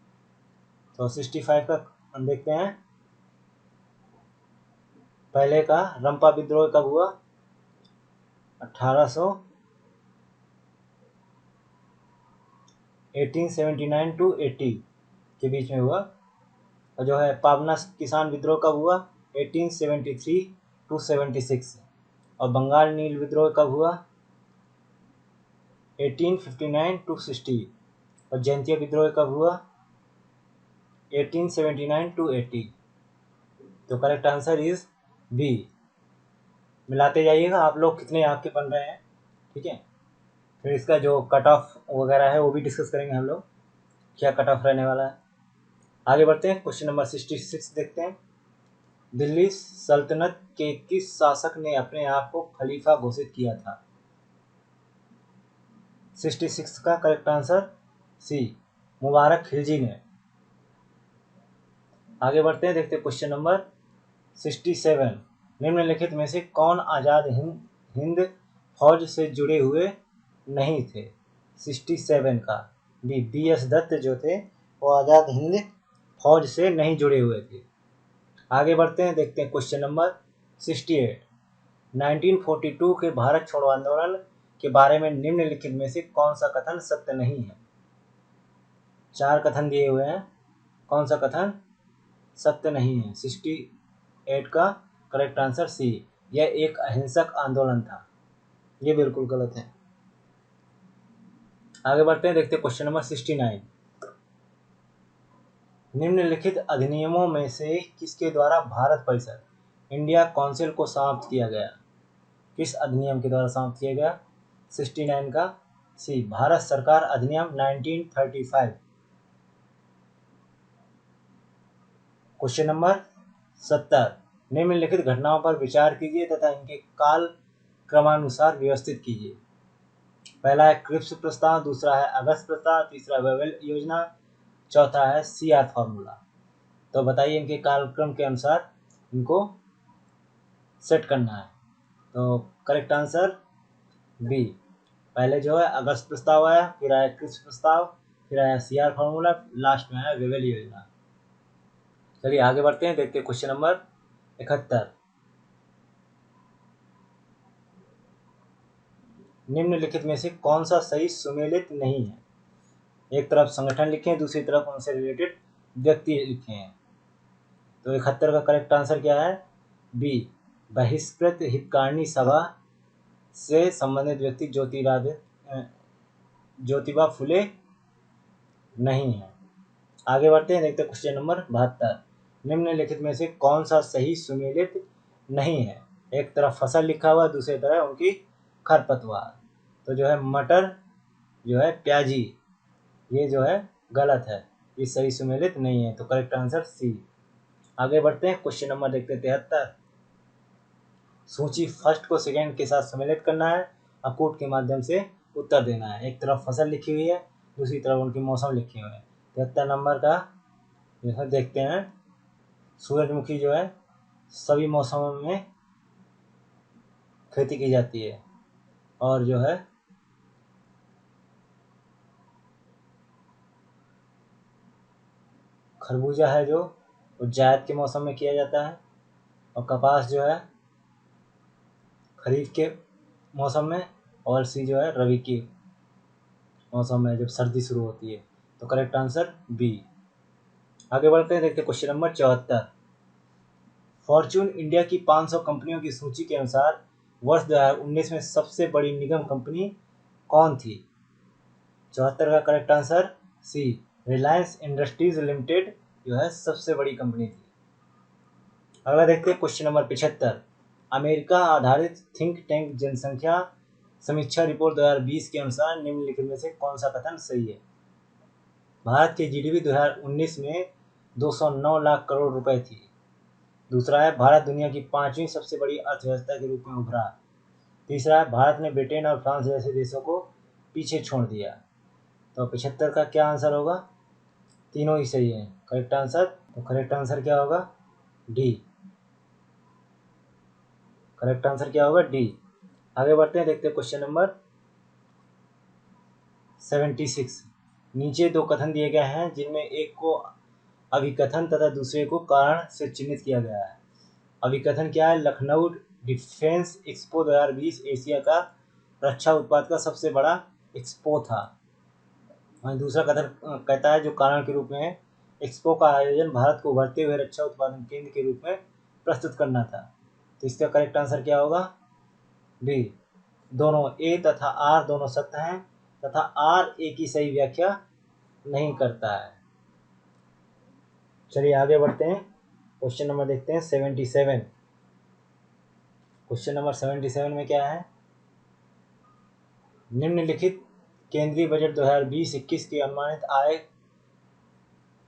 तो 65 का हम देखते हैं। पहले का रंपा विद्रोह कब हुआ? 1879 टू 80 के बीच में हुआ। और जो है पाबना किसान विद्रोह कब हुआ? 1873 टू 76। और बंगाल नील विद्रोह कब हुआ? 1859 टू 60। और जयंतिया विद्रोह कब हुआ? 1879 टू 80। तो करेक्ट आंसर इज बी। मिलाते जाइएगा आप लोग कितने आपके बन रहे हैं, ठीक है। फिर इसका जो कट ऑफ वगैरह है वो भी डिस्कस करेंगे हम लोग, क्या कट ऑफ रहने वाला है। आगे बढ़ते हैं, क्वेश्चन नंबर 66 देखते हैं। दिल्ली सल्तनत के किस शासक ने अपने आप को खलीफा घोषित किया था? 66 का करेक्ट आंसर सी, मुबारक खिलजी ने। आगे बढ़ते हैं, देखते हैं क्वेश्चन नंबर 67। निम्नलिखित में से कौन आज़ाद हिंद फौज से जुड़े हुए नहीं थे? 67 का बी, एस दत्त जो थे वो आज़ाद हिंद फौज से नहीं जुड़े हुए थे। आगे बढ़ते हैं, देखते हैं क्वेश्चन नंबर 68। 1942 के भारत छोड़ो आंदोलन के बारे में निम्नलिखित में से कौन सा कथन सत्य नहीं है? 4 कथन दिए हुए हैं, कौन सा कथन सत्य नहीं है? 68 का करेक्ट आंसर सी, यह एक अहिंसक आंदोलन था। ये बिल्कुल गलत है। आगे बढ़ते हैं, देखते हैं क्वेश्चन नंबर 69। निम्नलिखित अधिनियमों में से किसके द्वारा भारत परिषद इंडिया काउंसिल को समाप्त किया गया? किस अधिनियम के द्वारा समाप्त किया गया? 69 का सी, भारत सरकार अधिनियम 1935। Question number 70। निम्नलिखित घटनाओं पर विचार कीजिए तथा इनके काल क्रमानुसार व्यवस्थित कीजिए। पहला है क्रिप्स प्रस्ताव, दूसरा है अगस्त प्रस्ताव, तीसरा वेवेल योजना, चौथा है सीआर फॉर्मूला। तो बताइए इनके कालक्रम के अनुसार इनको सेट करना है। तो करेक्ट आंसर बी, पहले जो है अगस्त प्रस्ताव आया, फिर आया क्रिप्स प्रस्ताव, फिर आया सीआर फॉर्मूला, लास्ट में आया वेवेल योजना। चलिए आगे बढ़ते हैं, देखते हैं क्वेश्चन नंबर 71। निम्नलिखित में से कौन सा सही सुमेलित नहीं है? एक तरफ संगठन लिखे हैं, दूसरी तरफ उनसे रिलेटेड व्यक्ति लिखे हैं। तो 71 का करेक्ट आंसर क्या है? बी, बहिष्कृत हितकारिणी सभा से संबंधित व्यक्ति ज्योतिबा फुले नहीं है। आगे बढ़ते हैं, देखते हैं क्वेश्चन नंबर 72। निम्नलिखित में से कौन सा सही सुमेलित नहीं है? एक तरफ फसल लिखा हुआ है, दूसरी तरफ उनकी खरपतवार। तो जो है मटर जो है प्याजी, ये जो है गलत है, ये सही सुमेलित नहीं है। तो करेक्ट आंसर सी। आगे बढ़ते हैं, क्वेश्चन नंबर देखते हैं 73। सूची फर्स्ट को सेकेंड के साथ सम्मिलित करना है, अकूट के माध्यम से उत्तर देना है। एक तरफ फसल लिखी हुई है, दूसरी तरफ उनकी मौसम लिखी हुई है। 73 नंबर का जो है देखते हैं, सूरजमुखी जो है सभी मौसमों में खेती की जाती है, और जो है खरबूजा है जो वो जायद के मौसम में किया जाता है, और कपास जो है खरीफ के मौसम में, और सी जो है रबी के मौसम में जब सर्दी शुरू होती है। तो करेक्ट आंसर बी। आगे बढ़ते हैं, देखते हैं क्वेश्चन नंबर 74। फॉर्च्यून इंडिया की 500 कंपनियों की सूची के अनुसार वर्ष 2019 में सबसे बड़ी निगम कंपनी कौन थी? 74 का correct answer C, Reliance industries limited जो है सबसे बड़ी कंपनी थी। अगला देखते हैं क्वेश्चन नंबर 75। अमेरिका आधारित थिंक टैंक जनसंख्या समीक्षा रिपोर्ट 2020 के अनुसार निम्नलिखित में से कौन सा कथन सही है? भारत की जीडीपी 2019 में 209 लाख करोड़ रुपए थी। दूसरा है भारत दुनिया की 5वीं सबसे बड़ी अर्थव्यवस्था के रूप में उभरा। तीसरा है भारत ने ब्रिटेन और फ्रांस जैसे देशों को पीछे छोड़ दिया। तो 75 का क्या आंसर होगा? तीनों ही सही है करेक्ट आंसर। तो करेक्ट आंसर क्या होगा? डी। करेक्ट आंसर क्या होगा? डी। आगे बढ़ते हैं, देखते हैं क्वेश्चन नंबर 76। नीचे दो कथन दिए गए हैं जिनमें एक को अभिकथन तथा दूसरे को कारण से चिन्हित किया गया है। अभिकथन क्या है? लखनऊ डिफेंस एक्सपो 2020 एशिया का रक्षा उत्पाद का सबसे बड़ा एक्सपो था। वहीं दूसरा कथन कहता है जो कारण के रूप में एक्सपो का आयोजन भारत को उभरते हुए रक्षा उत्पादन केंद्र के रूप में प्रस्तुत करना था। तो इसका करेक्ट आंसर क्या होगा? बी। दोनों ए तथा आर दोनों सत्य हैं तथा आर ए की सही व्याख्या नहीं करता है। चलिए आगे बढ़ते हैं, क्वेश्चन नंबर देखते हैं 77। क्वेश्चन नंबर 77 में क्या है? निम्नलिखित केंद्रीय बजट 2020-21 की अनुमानित आय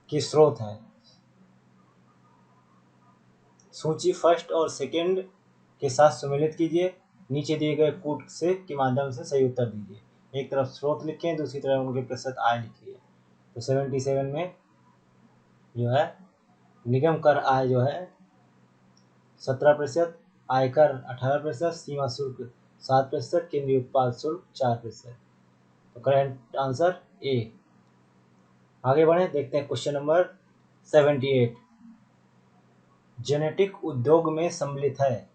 के स्रोत हैं। सूची फर्स्ट और सेकंड के साथ सम्मिलित कीजिए, नीचे दिए गए कूट से के माध्यम से सही उत्तर दीजिए। एक तरफ स्रोत लिखें, दूसरी तरफ उनके प्रतिशत आय लिखिए। तो 77 में जो है निगम कर आय जो है 17%, आयकर 18%, सीमा शुल्क 7%, केंद्रीय उत्पाद शुल्क 4%। तो करेक्ट आंसर ए। आगे बढ़े, देखते हैं क्वेश्चन नंबर 78। जेनेटिक उद्योग में सम्मिलित है,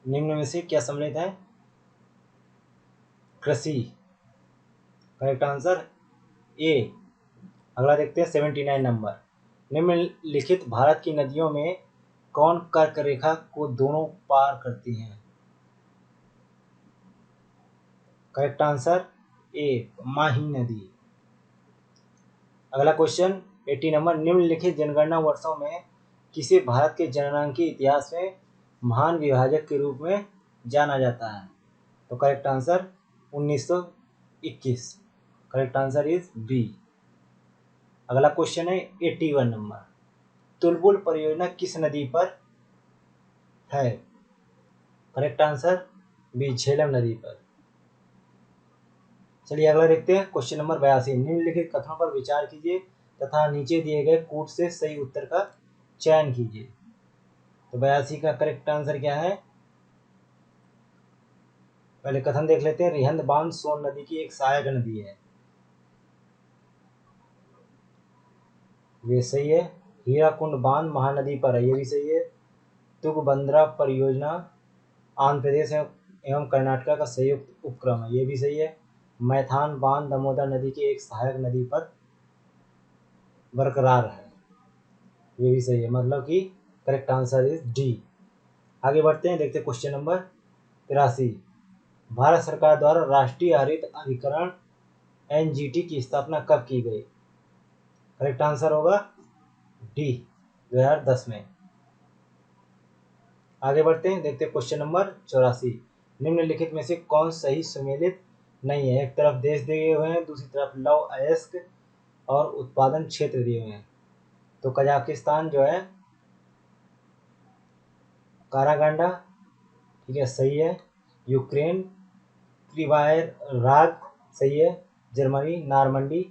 निम्न में से क्या सम्मिलित है? कृषि। करेक्ट आंसर ए, अगला देखते हैं 79 नंबर। निम्नलिखित भारत की नदियों में कौन कर्क रेखा को दोनों पार करती हैं? करेक्ट आंसर ए, माही नदी। अगला क्वेश्चन 80 नंबर। निम्नलिखित जनगणना वर्षों में किसे भारत के जनगणना इतिहास में महान विभाजक के रूप में जाना जाता है? तो correct answer 1921। Correct answer is B. अगला क्वेश्चन है 81 नंबर। तुलबुल परियोजना किस नदी पर है? करेक्ट आंसर बी, झेलम नदी पर। चलिए अगला देखते हैं क्वेश्चन नंबर 82। निम्नलिखित कथनों पर विचार कीजिए तथा नीचे दिए गए कूट से सही उत्तर का चयन कीजिए। तो 82 का करेक्ट आंसर क्या है? पहले कथन देख लेते हैं। रिहंद बांध सोन नदी की एक सहायक नदी है, ये सही है। हीराकुंड बांध महानदी पर है, ये भी सही है। तुंगभद्रा परियोजना आंध्र प्रदेश एवं कर्नाटक का संयुक्त उपक्रम है, ये भी सही है। मैथान बांध दामोदर नदी की एक सहायक नदी पर बरकरार है, ये भी सही है। मतलब कि करेक्ट आंसर इज डी। आगे बढ़ते हैं, देखते हैं क्वेश्चन नंबर 83। भारत सरकार द्वारा राष्ट्रीय हरित अधिकरण एनजीटी की स्थापना कब की गई? करेक्ट आंसर होगा डी, 2010 में। आगे बढ़ते हैं, देखते हैं क्वेश्चन नंबर 84। निम्नलिखित में से कौन सही सुमेलित नहीं है? एक तरफ देश दिए हुए हैं, दूसरी तरफ लव अयस्क और उत्पादन क्षेत्र दिए हुए हैं। तो कजाकिस्तान जो है कारागांडा, ठीक है, सही है। यूक्रेन क्रिवायर राग, सही है। जर्मनी नारमंडी,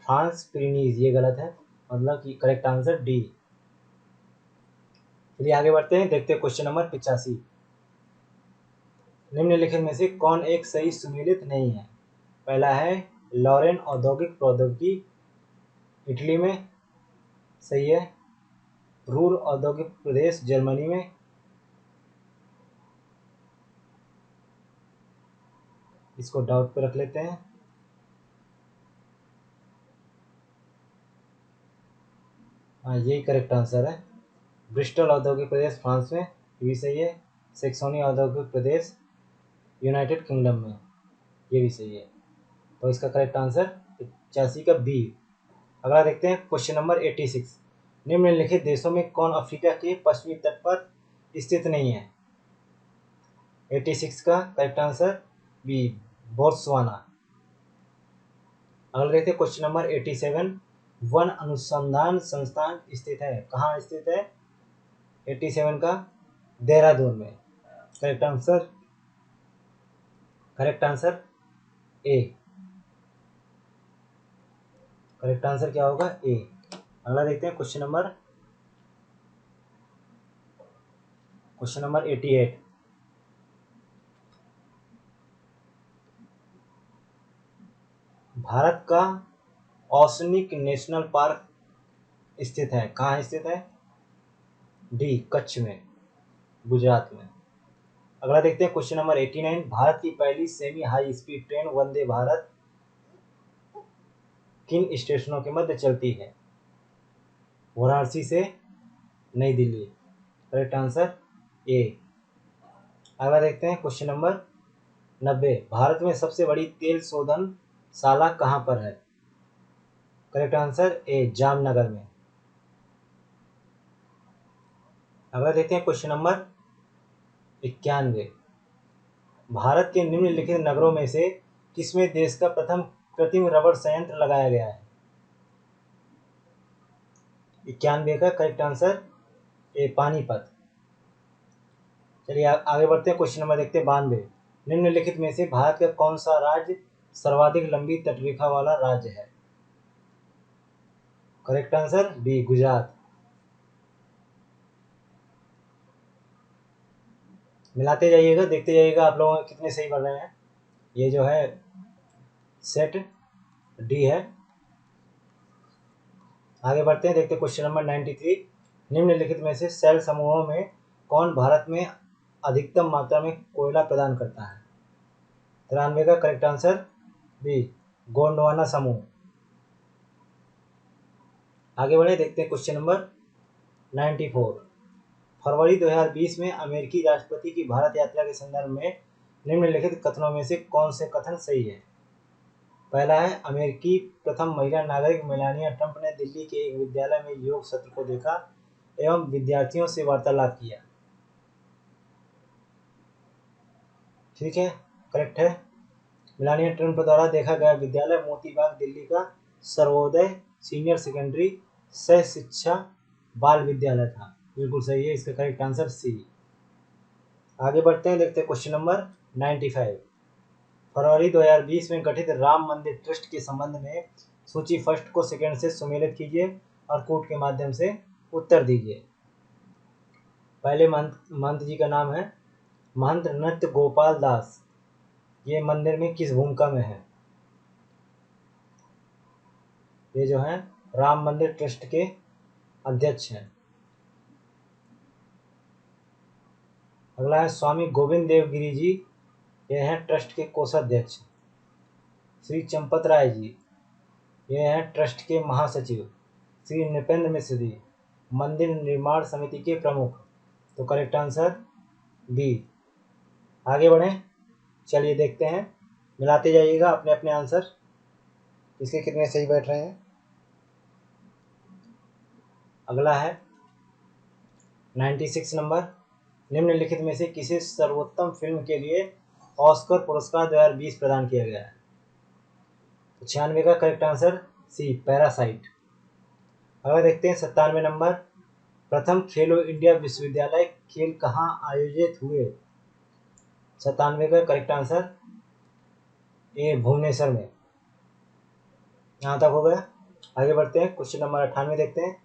फ्रांस पिरीनीज, ये गलत है। मतलब कि करेक्ट आंसर डी। चलिए आगे बढ़ते हैं, देखते हैं क्वेश्चन नंबर 85। निम्नलिखित में से कौन एक सही सुमेलित नहीं है? पहला है लॉरेन औद्योगिक प्रौद्योगिकी, इटली में, सही है। रूर औद्योगिक प्रदेश, जर्मनी में, इसको डाउट पे रख लेते हैं। हाँ, यही करेक्ट आंसर है। ब्रिस्टल औद्योगिक प्रदेश फ्रांस में, ये भी सही है। सेक्सोनी औद्योगिक प्रदेश यूनाइटेड किंगडम में, ये भी सही है। तो इसका करेक्ट आंसर 85 का बी। अगला देखते हैं क्वेश्चन नंबर 86। निम्नलिखित देशों में कौन अफ्रीका के पश्चिमी तट पर स्थित नहीं है? 86 का करेक्ट आंसर बी, बोत्सवाना। अगला देखते हैं क्वेश्चन नंबर 87। वन अनुसंधान संस्थान स्थित है, कहाँ स्थित है? 87 का देहरादून में। Correct answer A. Correct answer क्या होगा? ए। अगला देखते हैं क्वेश्चन नंबर 88। भारत का औसनिक नेशनल पार्क स्थित है, कहाँ स्थित है? डी, कच्छ में, गुजरात में। अगला देखते हैं क्वेश्चन नंबर 89। भारत की पहली semi high speed train Vande Bharat किन स्टेशनों के मध्य चलती है? वाराणसी से नई दिल्ली। Correct answer A. अगला देखते हैं क्वेश्चन नंबर 90। भारत में सबसे बड़ी तेल शोधनशाला कहाँ पर है? करेक्ट आंसर ए, जामनगर में। अगला देखते हैं क्वेश्चन नंबर 91। भारत के निम्नलिखित नगरों में से किसमें देश का प्रथम कृत्रिम रबड़ संयंत्र लगाया गया है? 91 का करेक्ट आंसर ए, पानीपत। चलिए आगे बढ़ते हैं, क्वेश्चन नंबर देखते हैं 92। निम्नलिखित में से भारत का कौन सा राज्य सर्वाधिक लंबी तटरेखा वाला राज्य है? Correct answer B, Gujarat. मिलाते जाइएगा, देखते जाइएगा आप लोग कितने सही बढ़ रहे हैं। ये जो है सेट डी है। आगे बढ़ते हैं, देखते हैं क्वेश्चन नंबर 93। निम्नलिखित में से सेल समूहों में कौन भारत में अधिकतम मात्रा में कोयला प्रदान करता है? 93 का करेक्ट आंसर बी, गोंडवाना समूह। आगे बढ़े, देखते हैं क्वेश्चन नंबर 94। फरवरी 2020 में अमेरिकी राष्ट्रपति की भारत यात्रा के संदर्भ में निम्नलिखित कथनों में से कौन से कथन सही है? पहला है, अमेरिकी प्रथम महिला नागरिक मेलानिया ट्रंप ने दिल्ली के एक विद्यालय में योग सत्र को देखा एवं विद्यार्थियों से वार्तालाप किया। ठीक है, करेक्ट है। मेलानिया ट्रंप द्वारा देखा गया विद्यालय मोतीबाग दिल्ली का सर्वोदय सीनियर सेकेंडरी सह शिक्षा बाल विद्यालय था। बिल्कुल सही है, इसका करेक्ट आंसर सी। आगे बढ़ते हैं, देखते हैं क्वेश्चन नंबर 95। फरवरी 2020 में गठित राम मंदिर ट्रस्ट के संबंध में सूची फर्स्ट को सेकंड से सुमेलित कीजिए और कोड के माध्यम से उत्तर दीजिए। पहले महंत जी का नाम है महंत नृत्य गोपाल दास। ये मंदिर में किस भूमिका में है? ये जो है राम मंदिर ट्रस्ट के अध्यक्ष हैं। अगला है स्वामी गोविंद देव गिरी जी, ये हैं ट्रस्ट के कोषाध्यक्ष। श्री चंपत राय जी, ये हैं ट्रस्ट के महासचिव। श्री नृपेंद्र मिश्र जी, मंदिर निर्माण समिति के प्रमुख। तो करेक्ट आंसर बी। आगे बढ़ें, चलिए देखते हैं, मिलाते जाइएगा अपने अपने आंसर, इसके कितने सही बैठ रहे हैं। अगला है 96 नंबर। निम्नलिखित में से किसे सर्वोत्तम फिल्म के लिए ऑस्कर पुरस्कार 2020 प्रदान किया गया है? 96 का करेक्ट आंसर सी, पैरासाइट। अगर देखते हैं 97 नंबर, प्रथम खेलो इंडिया विश्वविद्यालय खेल कहाँ आयोजित हुए? 97 का करेक्ट आंसर ए, भुवनेश्वर में। यहाँ तक हो गया। आगे बढ़ते हैं, क्वेश्चन नंबर 98 देखते हैं।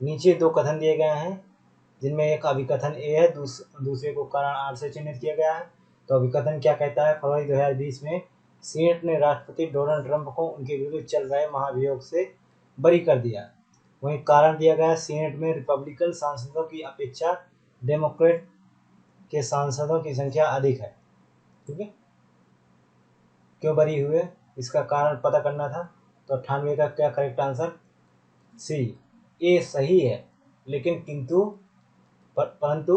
नीचे दो कथन दिए गए हैं जिनमें एक अभिकथन ए है, दूसरे को कारण आर से चिन्हित किया गया है। तो अभिकथन क्या कहता है? फरवरी 2020 में सीनेट ने राष्ट्रपति डोनाल्ड ट्रंप को उनके विरुद्ध चल रहे महाभियोग से बरी कर दिया। वहीं कारण दिया गया, सीनेट में रिपब्लिकन सांसदों की अपेक्षा डेमोक्रेट के सांसदों की संख्या अधिक है। ठीक है, क्यों बरी हुए इसका कारण पता करना था। तो 98 का क्या करेक्ट आंसर? सी, ए सही है, लेकिन किंतु परंतु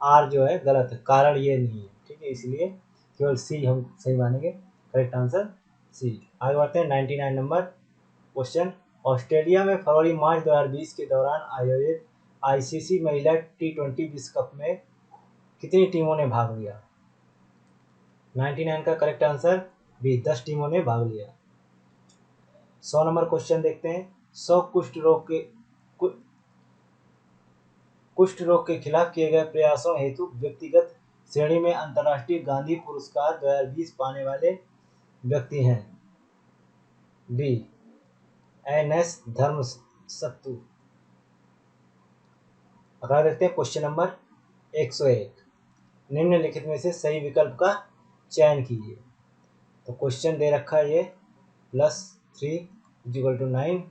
आर जो है गलत है, कारण ये नहीं है। ठीक है, इसलिए केवल सी हम सही मानेंगे। Correct answer C. आगे बढ़ते हैं 99 नंबर क्वेश्चन। ऑस्ट्रेलिया में फरवरी मार्च 2020 के दौरान आयोजित आईसीसी महिला T20 विश्व कप में कितनी टीमों ने भाग लिया? 99 का करेक्ट आंसर बी, 10 टीमों ने भाग लिया। 100 नंबर क्वेश्चन देखते हैं। 100 कुष्ठ रोग के खिलाफ किए गए प्रयासों हेतु व्यक्तिगत श्रेणी में अंतर्राष्ट्रीय गांधी पुरस्कार 2020 पाने वाले व्यक्ति हैं? B, NS धर्मसत्तू। अगला देखते हैं क्वेश्चन नंबर 101। निम्नलिखित में से सही विकल्प का चयन कीजिए। तो क्वेश्चन दे रखा है ये +3 = 9,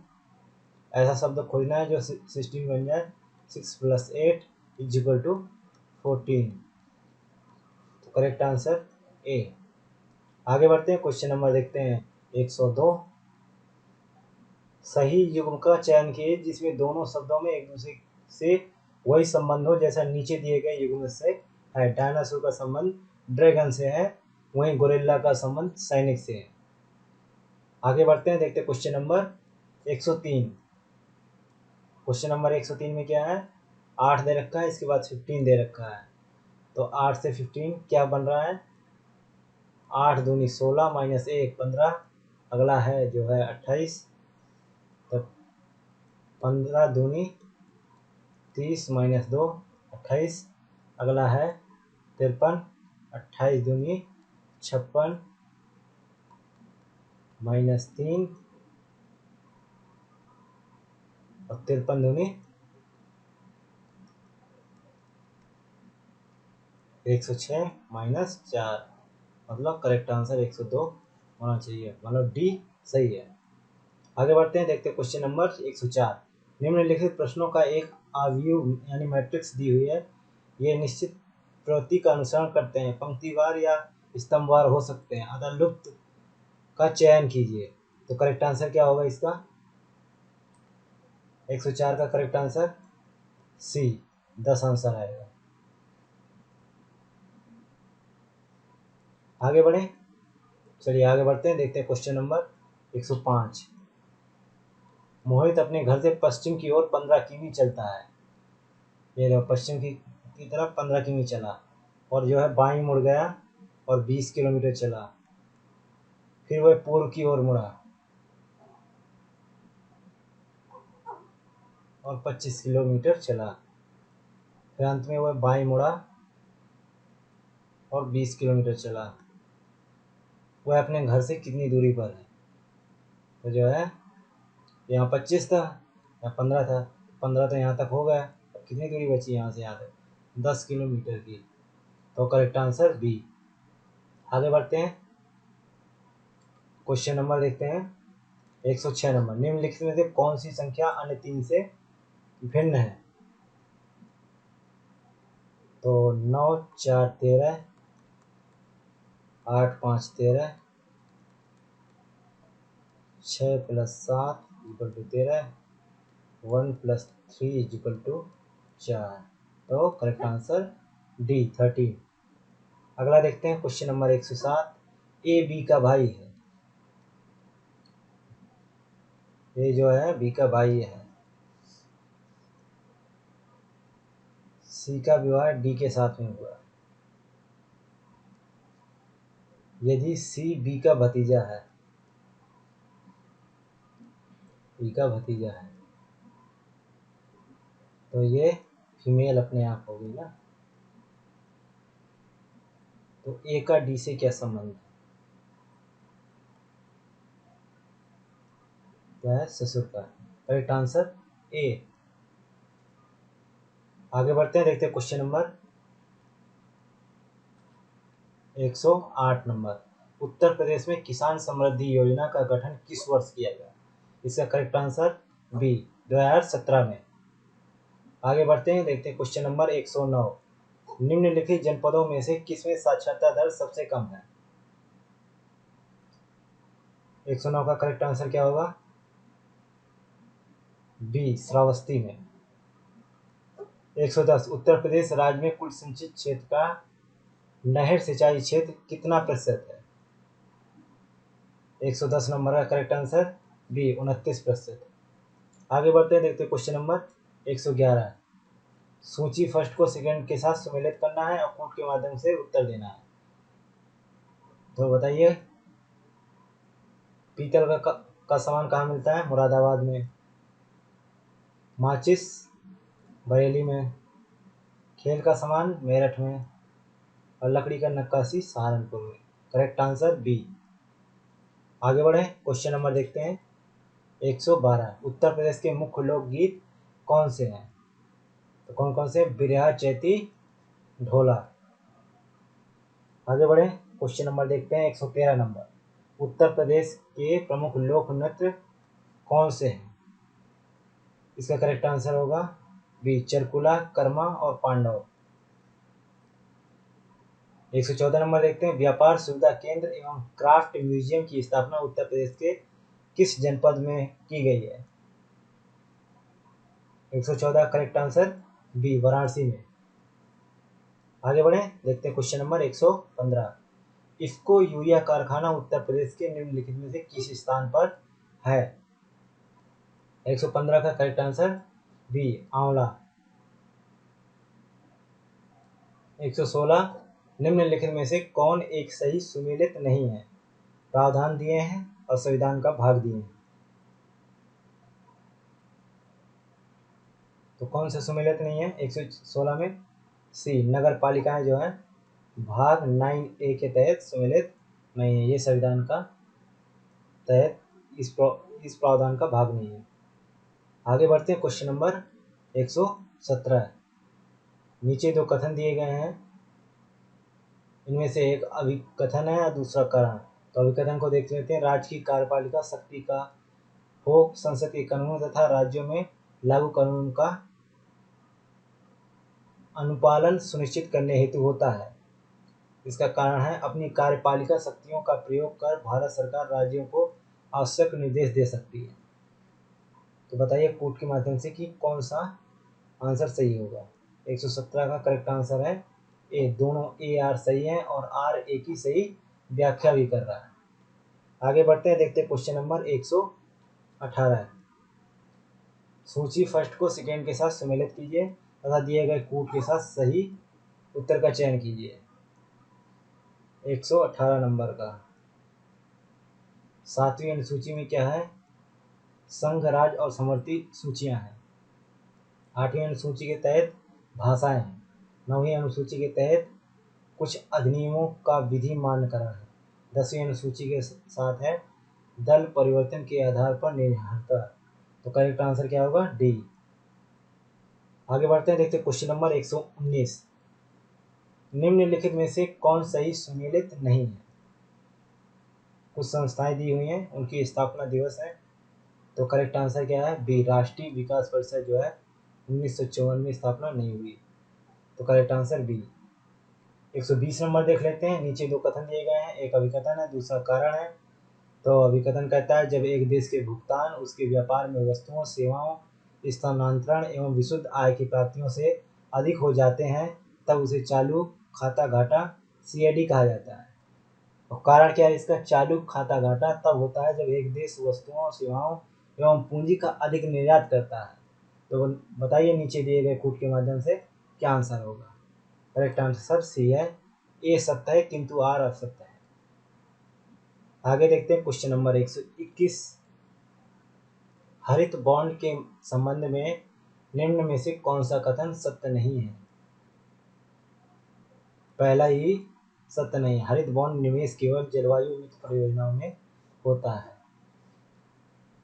ऐसा शब्द खोजना है जो 16 बन जाए। 6 + 8 = 14। तो करेक्ट आंसर ए। आगे बढ़ते हैं, क्वेश्चन नंबर देखते हैं 102। सही युग्म का चयन कीजिए जिसमें दोनों शब्दों में एक दूसरे से वही संबंध हो जैसा नीचे दिए गए युग्म से है। डायनासोर का संबंध ड्रैगन से है, वहीं गोरिल्ला का संबंध सैनिक से है। आगे बढ़ते हैं, देखते हैं क्वेश्चन नंबर 103। क्वेश्चन नंबर 103 में क्या है? 8 दे रखा है, इसके बाद 15 दे रखा है। तो 8 से 15 क्या बन रहा है? 8 दूनी 16 -1 15। अगला है जो है 28। तो 15 दूनी 30 -2 28। अगला है 53। 28 दूनी 56 -3 और 53 दूनी 106 -4। मतलब करेक्ट आंसर 102 होना चाहिए, मतलब डी सही है। आगे बढ़ते हैं, देखते हैं क्वेश्चन नंबर 104। निम्नलिखित प्रश्नों का एक आव्यूह यानी मैट्रिक्स दी हुई है। ये निश्चित प्रवृत्ति का अनुसरण करते हैं, पंक्तिवार या स्तंभवार हो सकते हैं। अतः लुप्त का चयन कीजिए। तो करेक्ट आंसर क्या होगा इसका? 104 का करेक्ट आंसर सी 10 आंसर आएगा। आगे बढ़े, चलिए आगे बढ़ते हैं, देखते हैं क्वेश्चन नंबर 105। मोहित अपने घर से पश्चिम की ओर 15 किमी चलता है। ये लो पश्चिम की तरफ 15 किमी चला और जो है बाईं मुड़ गया और 20 किलोमीटर चला। फिर वह पूर्व की ओर मुड़ा और 25 किलोमीटर चला। फिर अंत में वह बाईं मुड़ा और 20 किलोमीटर चला। वह अपने घर से कितनी दूरी पर है? तो जो है यहाँ 25 था, यहाँ 15 था, 15 तो यहाँ तक हो गया। अब कितनी दूरी बची यहाँ से यहाँ तक? 10 किलोमीटर की। तो करेक्ट आंसर बी। आगे बढ़ते हैं, क्वेश्चन नंबर देखते हैं 106 नंबर। निम्नलिखित में से कौन सी संख्या अन्य तीन से भिन्न है? तो 9 4 13, 8 5 13, 6 + 7 = 13, 1 + 3 = 4। तो करेक्ट आंसर डी 13। अगला देखते हैं क्वेश्चन नंबर 107। ए बी का भाई है। ये जो है बी का भाई है। सी का विवाह डी के साथ में हुआ। यदि सी बी का भतीजा है, बी का भतीजा है, तो ये फीमेल अपने आप होगी ना। तो ए का डी से क्या संबंध है? क्या है? ससुर का। Correct answer A. आगे बढ़ते हैं, देखते हैं question number 108 number. Uttar Pradesh में किसान समृद्धि योजना का गठन किस वर्ष किया गया? इसका करेक्ट आंसर बी 2017 में। आगे बढ़ते हैं, देखते हैं क्वेश्चन नंबर 109। निम्नलिखित जनपदों में से किसमें साक्षरता दर सबसे कम है? 109 का करेक्ट आंसर क्या होगा? बी श्रावस्ती में। 110 उत्तर प्रदेश राज्य में कुल सिंचित क्षेत्र का नहर सिंचाई क्षेत्र कितना प्रतिशत है? 110 नंबर का करेक्ट आंसर बी 29%। आगे बढ़ते हैं, देखते हैं क्वेश्चन नंबर 111। सूची फर्स्ट को सेकंड के साथ सम्मिलित करना है और कोड के माध्यम से उत्तर देना है। तो बताइए, पीतल का सामान कहाँ मिलता है? मुरादाबाद में। माचिस बरेली में। खेल का सामान मेरठ में। और लकड़ी का नक्काशी सहारनपुर में। Correct answer B. आगे बढ़े, क्वेश्चन नंबर देखते हैं 112। उत्तर प्रदेश के मुख्य लोकगीत कौन से हैं? तो कौन कौन से? बिरहा, चैती, ढोला। आगे बढ़े, क्वेश्चन नंबर देखते हैं 113 नंबर। उत्तर प्रदेश के प्रमुख लोक नृत्य कौन से हैं? इसका करेक्ट आंसर होगा बी चरकुला, कर्मा और पांडव। 114 नंबर देखते हैं। व्यापार सुविधा केंद्र एवं क्राफ्ट म्यूजियम की स्थापना उत्तर प्रदेश के किस जनपद में की गई है? 114 करेक्ट आंसर बी वाराणसी में। आगे बढ़े, देखते हैं क्वेश्चन नंबर 115। इफ्को यूरिया कारखाना उत्तर प्रदेश के निम्नलिखित में से किस स्थान पर है? 115 का करेक्ट आंसर बी आंवला। 116 निम्नलिखित में से कौन एक सही सुमेलित नहीं है? प्रावधान दिए हैं और संविधान का भाग दिए हैं। तो कौन सा सुमेलित नहीं है 116 में? सी नगर पालिकाएं जो है भाग 9A के तहत सम्मिलित नहीं है। ये संविधान का तहत इस प्रावधान का भाग नहीं है। आगे बढ़ते हैं, क्वेश्चन नंबर 117। नीचे दो कथन दिए गए हैं, इनमें से एक अभिकथन है और दूसरा करण। तो अभिकथन को देख लेते हैं। राज्य की कार्यपालिका शक्ति का भोग संसद के कानून तथा राज्यों में लागू कानून का अनुपालन सुनिश्चित करने हेतु होता है। इसका कारण है अपनी कार्यपालिका शक्तियों का प्रयोग कर भारत सरकार राज्यों को आवश्यक निर्देश दे सकती है। तो बताइए कूट के माध्यम से कि कौन सा आंसर सही होगा। 117 का करेक्ट आंसर है ए। दोनों ए आर सही है और आर ए की सही व्याख्या भी कर रहा है। आगे बढ़ते हैं, देखते हैं क्वेश्चन नंबर 118। सूची फर्स्ट को सेकेंड के साथ सम्मिलित कीजिए तथा दिए गए कूट के साथ सही उत्तर का चयन कीजिए। 118 नंबर का 7वीं अनुसूची में क्या है, संघ, राज्य और समवर्ती सूचियां हैं। 8वीं अनुसूची के तहत भाषाएं हैं। 9वीं अनुसूची के तहत कुछ अधिनियमों का विधि मान्यकरण है। 10वीं अनुसूची के साथ है दल परिवर्तन के आधार पर निर्भरता। तो करेक्ट आंसर क्या होगा, डी। आगे बढ़ते हैं, देखते हैं क्वेश्चन नंबर 119। निम्नलिखित में से कौन सही सुमेलित नहीं है। कुछ संस्थाएं दी हुई हैं, उनकी स्थापना दिवस है। तो करेक्ट आंसर क्या है, बी। राष्ट्रीय विकास परिषद जो है 1954 में स्थापना नहीं हुई। तो करेक्ट आंसर बी। 120 नंबर देख लेते हैं। नीचे दो कथन दिए गए हैं, एक अभिकथन है, दूसरा कारण है। तो अभिकथन कहता है जब एक देश के भुगतान उसके व्यापार में वस्तुओं, सेवाओं, स्थानांतरण एवं विशुद्ध आय की प्राप्तियों से अधिक हो जाते हैं तब उसे चालू खाता घाटा CAD कहा जाता है। और कारण क्या है इसका, चालू खाता घाटा तब होता है जब एक देश वस्तुओं, सेवाओं एवं पूंजी का अधिक निर्यात करता है। तो बताइए नीचे दिए गए कूट के माध्यम से क्या आंसर होगा। करेक्ट आंसर सी है, ए सत्य है किंतु आर असत्य है। आगे देखते हैं क्वेश्चन नंबर 121। हरित बॉन्ड के संबंध में निम्न में से कौन सा कथन सत्य नहीं है। पहला ही सत्य नहीं, हरित बॉन्ड निवेश केवल जलवायु मित्र परियोजनाओं में होता है।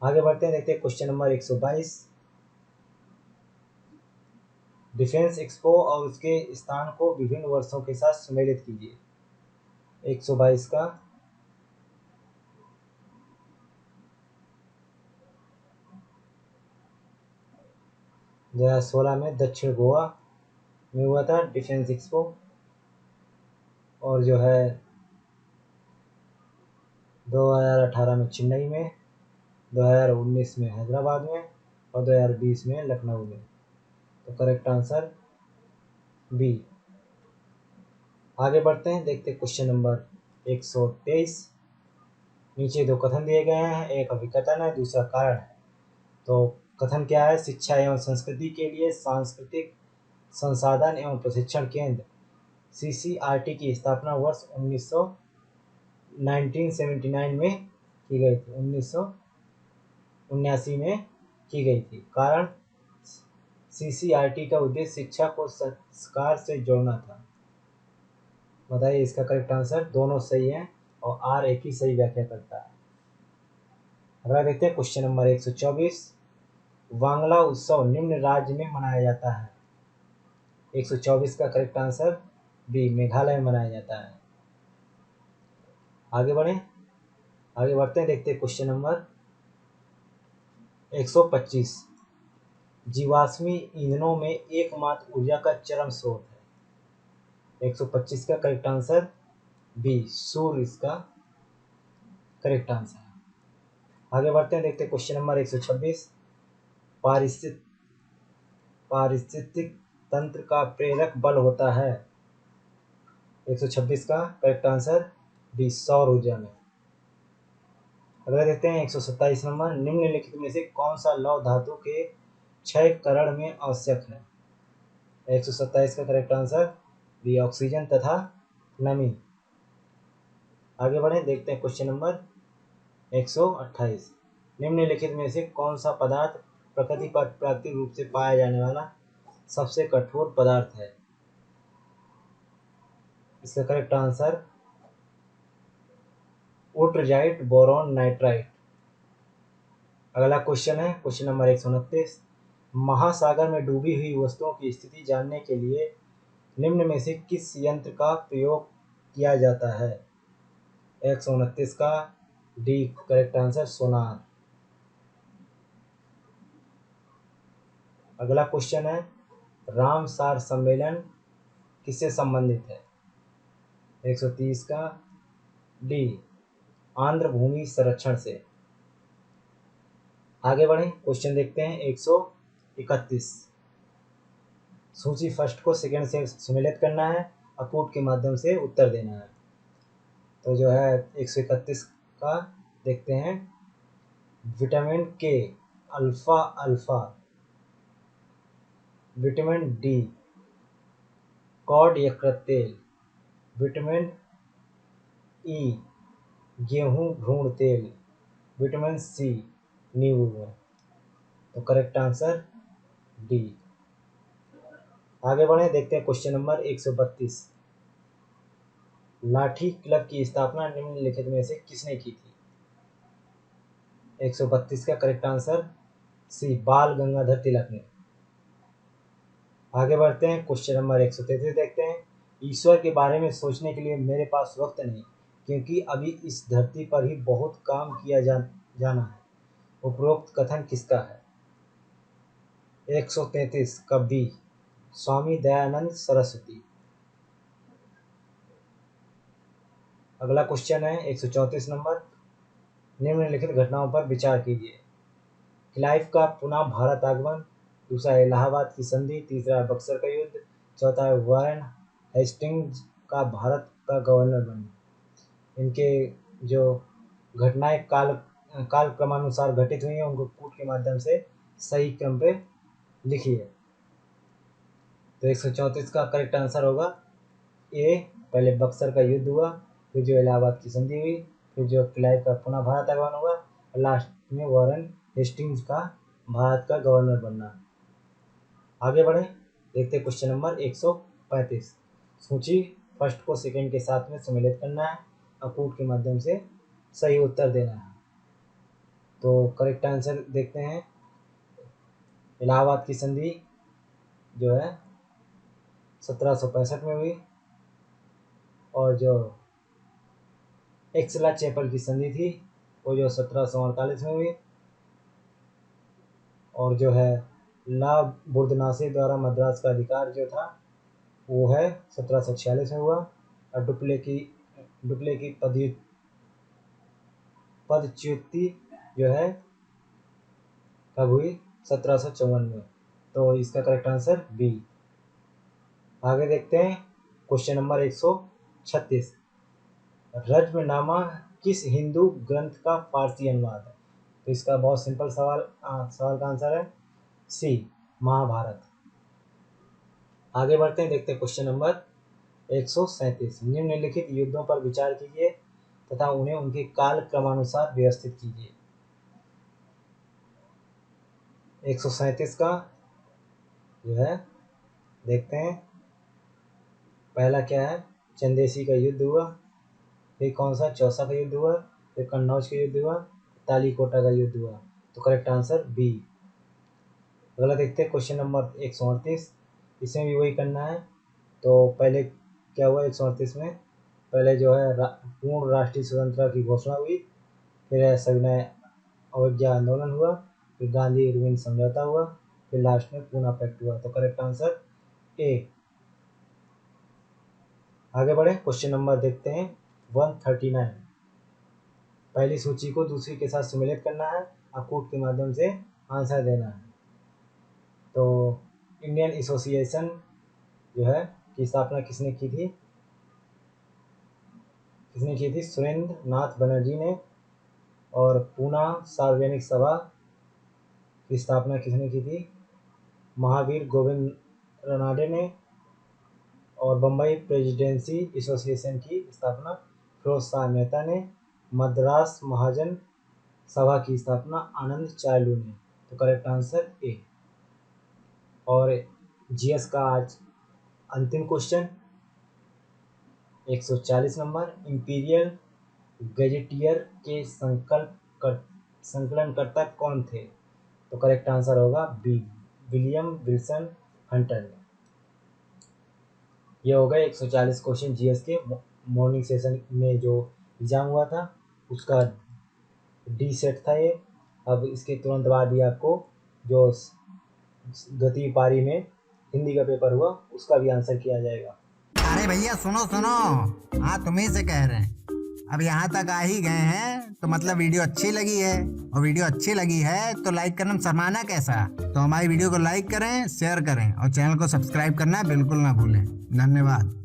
आगे बढ़ते हैं, देखते हैं क्वेश्चन नंबर 122। डिफेंस एक्सपो और उसके स्थान को विभिन्न वर्षों के साथ सम्मिलित कीजिए। 122 का 2016 में दक्षिण गोवा में हुआ था डिफेंस एक्सपो, और जो है 2018 में चेन्नई में, 2019 में हैदराबाद में और 2020 में लखनऊ में। तो करेक्ट आंसर बी। आगे बढ़ते हैं, देखते हैं क्वेश्चन नंबर 123। नीचे दो कथन दिए गए हैं, एक अभिकथन है, दूसरा कारण है। तो कथन क्या है, शिक्षा एवं संस्कृति के लिए सांस्कृतिक संसाधन एवं प्रशिक्षण केंद्र CCRT की स्थापना वर्ष 1979 में की गई थी, 1979 में की गई थी। कारण CCRT का उद्देश्य शिक्षा को संस्कार से जोड़ना था। बताइए इसका करेक्ट आंसर, दोनों सही है और आर एक ही सही व्याख्या करता है। अगला देखते हैं क्वेश्चन नंबर 124। वांगला उत्सव निम्न राज्य में मनाया जाता है। 124 का करेक्ट आंसर बी, मेघालय में मनाया जाता है। आगे बढ़ते हैं, देखते हैं क्वेश्चन नंबर 125। जीवाश्मी ईंधनों में एकमात्र ऊर्जा का चरम स्रोत है। 125 का करेक्ट आंसर बी, सूर्य इसका करेक्ट आंसर है। आगे बढ़ते हैं, देखते हैं क्वेश्चन नंबर 126। पारिस्थितिक तंत्र का प्रेरक बल होता है। 126 का करेक्ट आंसर बी, सौर ऊर्जा में। अगला देखते हैं 127 नंबर। निम्नलिखित में से कौन सा लौह धातु के क्षयकरण में आवश्यक है। 127 का करेक्ट आंसर बी, ऑक्सीजन तथा नमी। आगे बढ़े, देखते हैं क्वेश्चन नंबर 128। निम्नलिखित में से कौन सा पदार्थ प्रकृति पर प्राकृतिक रूप से पाया जाने वाला सबसे कठोर पदार्थ है। इसका करेक्ट आंसर उट्रजाइट बोरॉन नाइट्राइट। अगला क्वेश्चन है क्वेश्चन नंबर 129। महासागर में डूबी हुई वस्तुओं की स्थिति जानने के लिए निम्न में से किस यंत्र का प्रयोग किया जाता है। 129 का डी करेक्ट आंसर, सोनार। अगला क्वेश्चन है रामसार सम्मेलन किससे संबंधित है। 130 का डी, आंध्र भूमि संरक्षण से। आगे बढ़ें, क्वेश्चन देखते हैं 131। सूची फर्स्ट को सेकंड से सम्मिलित करना है और पुट के माध्यम से उत्तर देना है। तो जो है 131 का देखते हैं, विटामिन के, अल्फा अल्फा, विटामिन डी, कॉड यकृत तेल, विटामिन ई, गेहूं भ्रूण तेल, विटामिन सी, नींबू में। तो करेक्ट आंसर डी। आगे बढ़े, देखते हैं क्वेश्चन नंबर 132। लाठी क्लब की स्थापना निम्नलिखित में से किसने की थी? 132 का करेक्ट आंसर सी, बाल गंगाधर तिलक ने। आगे बढ़ते हैं, क्वेश्चन नंबर 133 देखते हैं। ईश्वर के बारे में सोचने के लिए मेरे पास वक्त नहीं, क्योंकि अभी इस धरती पर ही बहुत काम किया जाना है। उपरोक्त कथन किसका है? 133 का बी, स्वामी दयानंद सरस्वती। अगला क्वेश्चन है 134 नंबर। निम्नलिखित घटनाओं पर विचार कीजिए। क्लाइव का पुनः भारत आगमन, दूसरा इलाहाबाद की संधि, तीसरा बक्सर का युद्ध, चौथा वारेन हेस्टिंग्स का भारत का गवर्नर बनना। इनके जो घटनाएं काल क्रमानुसार घटित हुई हैं उनको पुट के माध्यम से सही क्रम पे लिखिए। तो 134 का करेक्ट आंसर होगा ए, पहले बक्सर का युद्ध हुआ, फिर जो इलाहाबाद की संधि हुई, फिर जो क्लाइव का पुनः भारत आगमन हुआ, और लास्ट में वारेन हेस्टिंग्स का भारत का गवर्नर बनना। आगे बढ़े, देखते क्वेश्चन नंबर 135। सूची फर्स्ट को सेकंड के साथ में सम्मिलित करना है और पुट के माध्यम से सही उत्तर देना है। तो करेक्ट आंसर देखते हैं, इलाहाबाद की संधि जो है 1765 में हुई, और जो एक्सला चैपल की संधि थी वो जो 1748 में हुई, और जो है ला बुर्दनासे द्वारा मद्रास का अधिकार जो था वो है 1746 में हुआ, और डुप्ले की पदच्युति जो है कब हुई? 1754 में। तो इसका करेक्ट आंसर बी। आगे देखते हैं क्वेश्चन नंबर 136। रज्मनामा किस हिंदू ग्रंथ का फारसी अनुवाद है? तो इसका बहुत सिंपल सवाल का आंसर है सी, महाभारत। आगे बढ़ते हैं, देखते हैं क्वेश्चन नंबर 137। निम्नलिखित युद्धों पर विचार कीजिए तथा उन्हें उनके काल क्रमानुसार व्यवस्थित कीजिए। 137 का जो है देखते हैं, पहला क्या है? चंदेसी का युद्ध हुआ, फिर कौन सा? चौसा का युद्ध हुआ, फिर कन्नौज का युद्ध हुआ, तालीकोटा का युद्ध हुआ। तो करेक्ट आंसर बी। अगला देखते हैं क्वेश्चन नंबर 138। इसमें भी वही करना है। तो पहले क्या हुआ 138 में? पहले जो है पूर्ण राष्ट्रीय स्वतंत्रता की घोषणा हुई, फिर सविनय अवज्ञा आंदोलन हुआ, फिर गांधी इरविन समझौता हुआ, फिर लास्ट में पूना पैक्ट हुआ। तो करेक्ट आंसर ए। आगे बढ़े, क्वेश्चन नंबर देखते हैं 139। पहली सूची को दूसरी के साथ सम्मिलित करना है और कूट के माध्यम से आंसर देना है। तो इंडियन एसोसिएशन जो है की स्थापना किसने की थी? सुरेंद्र नाथ बनर्जी ने। और पूना सार्वजनिक सभा की स्थापना किसने की थी? महावीर गोविंद रनाडे ने। और बम्बई प्रेसिडेंसी एसोसिएशन की स्थापना फिरोज शाह मेहता ने। मद्रास महाजन सभा की स्थापना आनंद चार्लू ने। तो करेक्ट आंसर ए। और जीएस का आज अंतिम क्वेश्चन 140 नंबर। इंपीरियल गैजेटियर के संकलनकर्ता कौन थे? तो करेक्ट आंसर होगा बी, विलियम विल्सन हंटर ने। ये हो गए 140 क्वेश्चन जीएस के। मॉर्निंग सेशन में जो एग्जाम हुआ था उसका डी सेट था ये। अब इसके तुरंत बाद ही आपको जो गति पारी में हिंदी का पेपर हुआ उसका भी आंसर किया जाएगा। अरे भैया सुनो सुनो, हाँ तुम्ही से कह रहे हैं। अब यहाँ तक आ ही गए हैं तो मतलब वीडियो अच्छी लगी है, और वीडियो अच्छी लगी है तो लाइक करना शर्माना कैसा। तो हमारी वीडियो को लाइक करें, शेयर करें और चैनल को सब्सक्राइब करना बिल्कुल ना भूलें। धन्यवाद।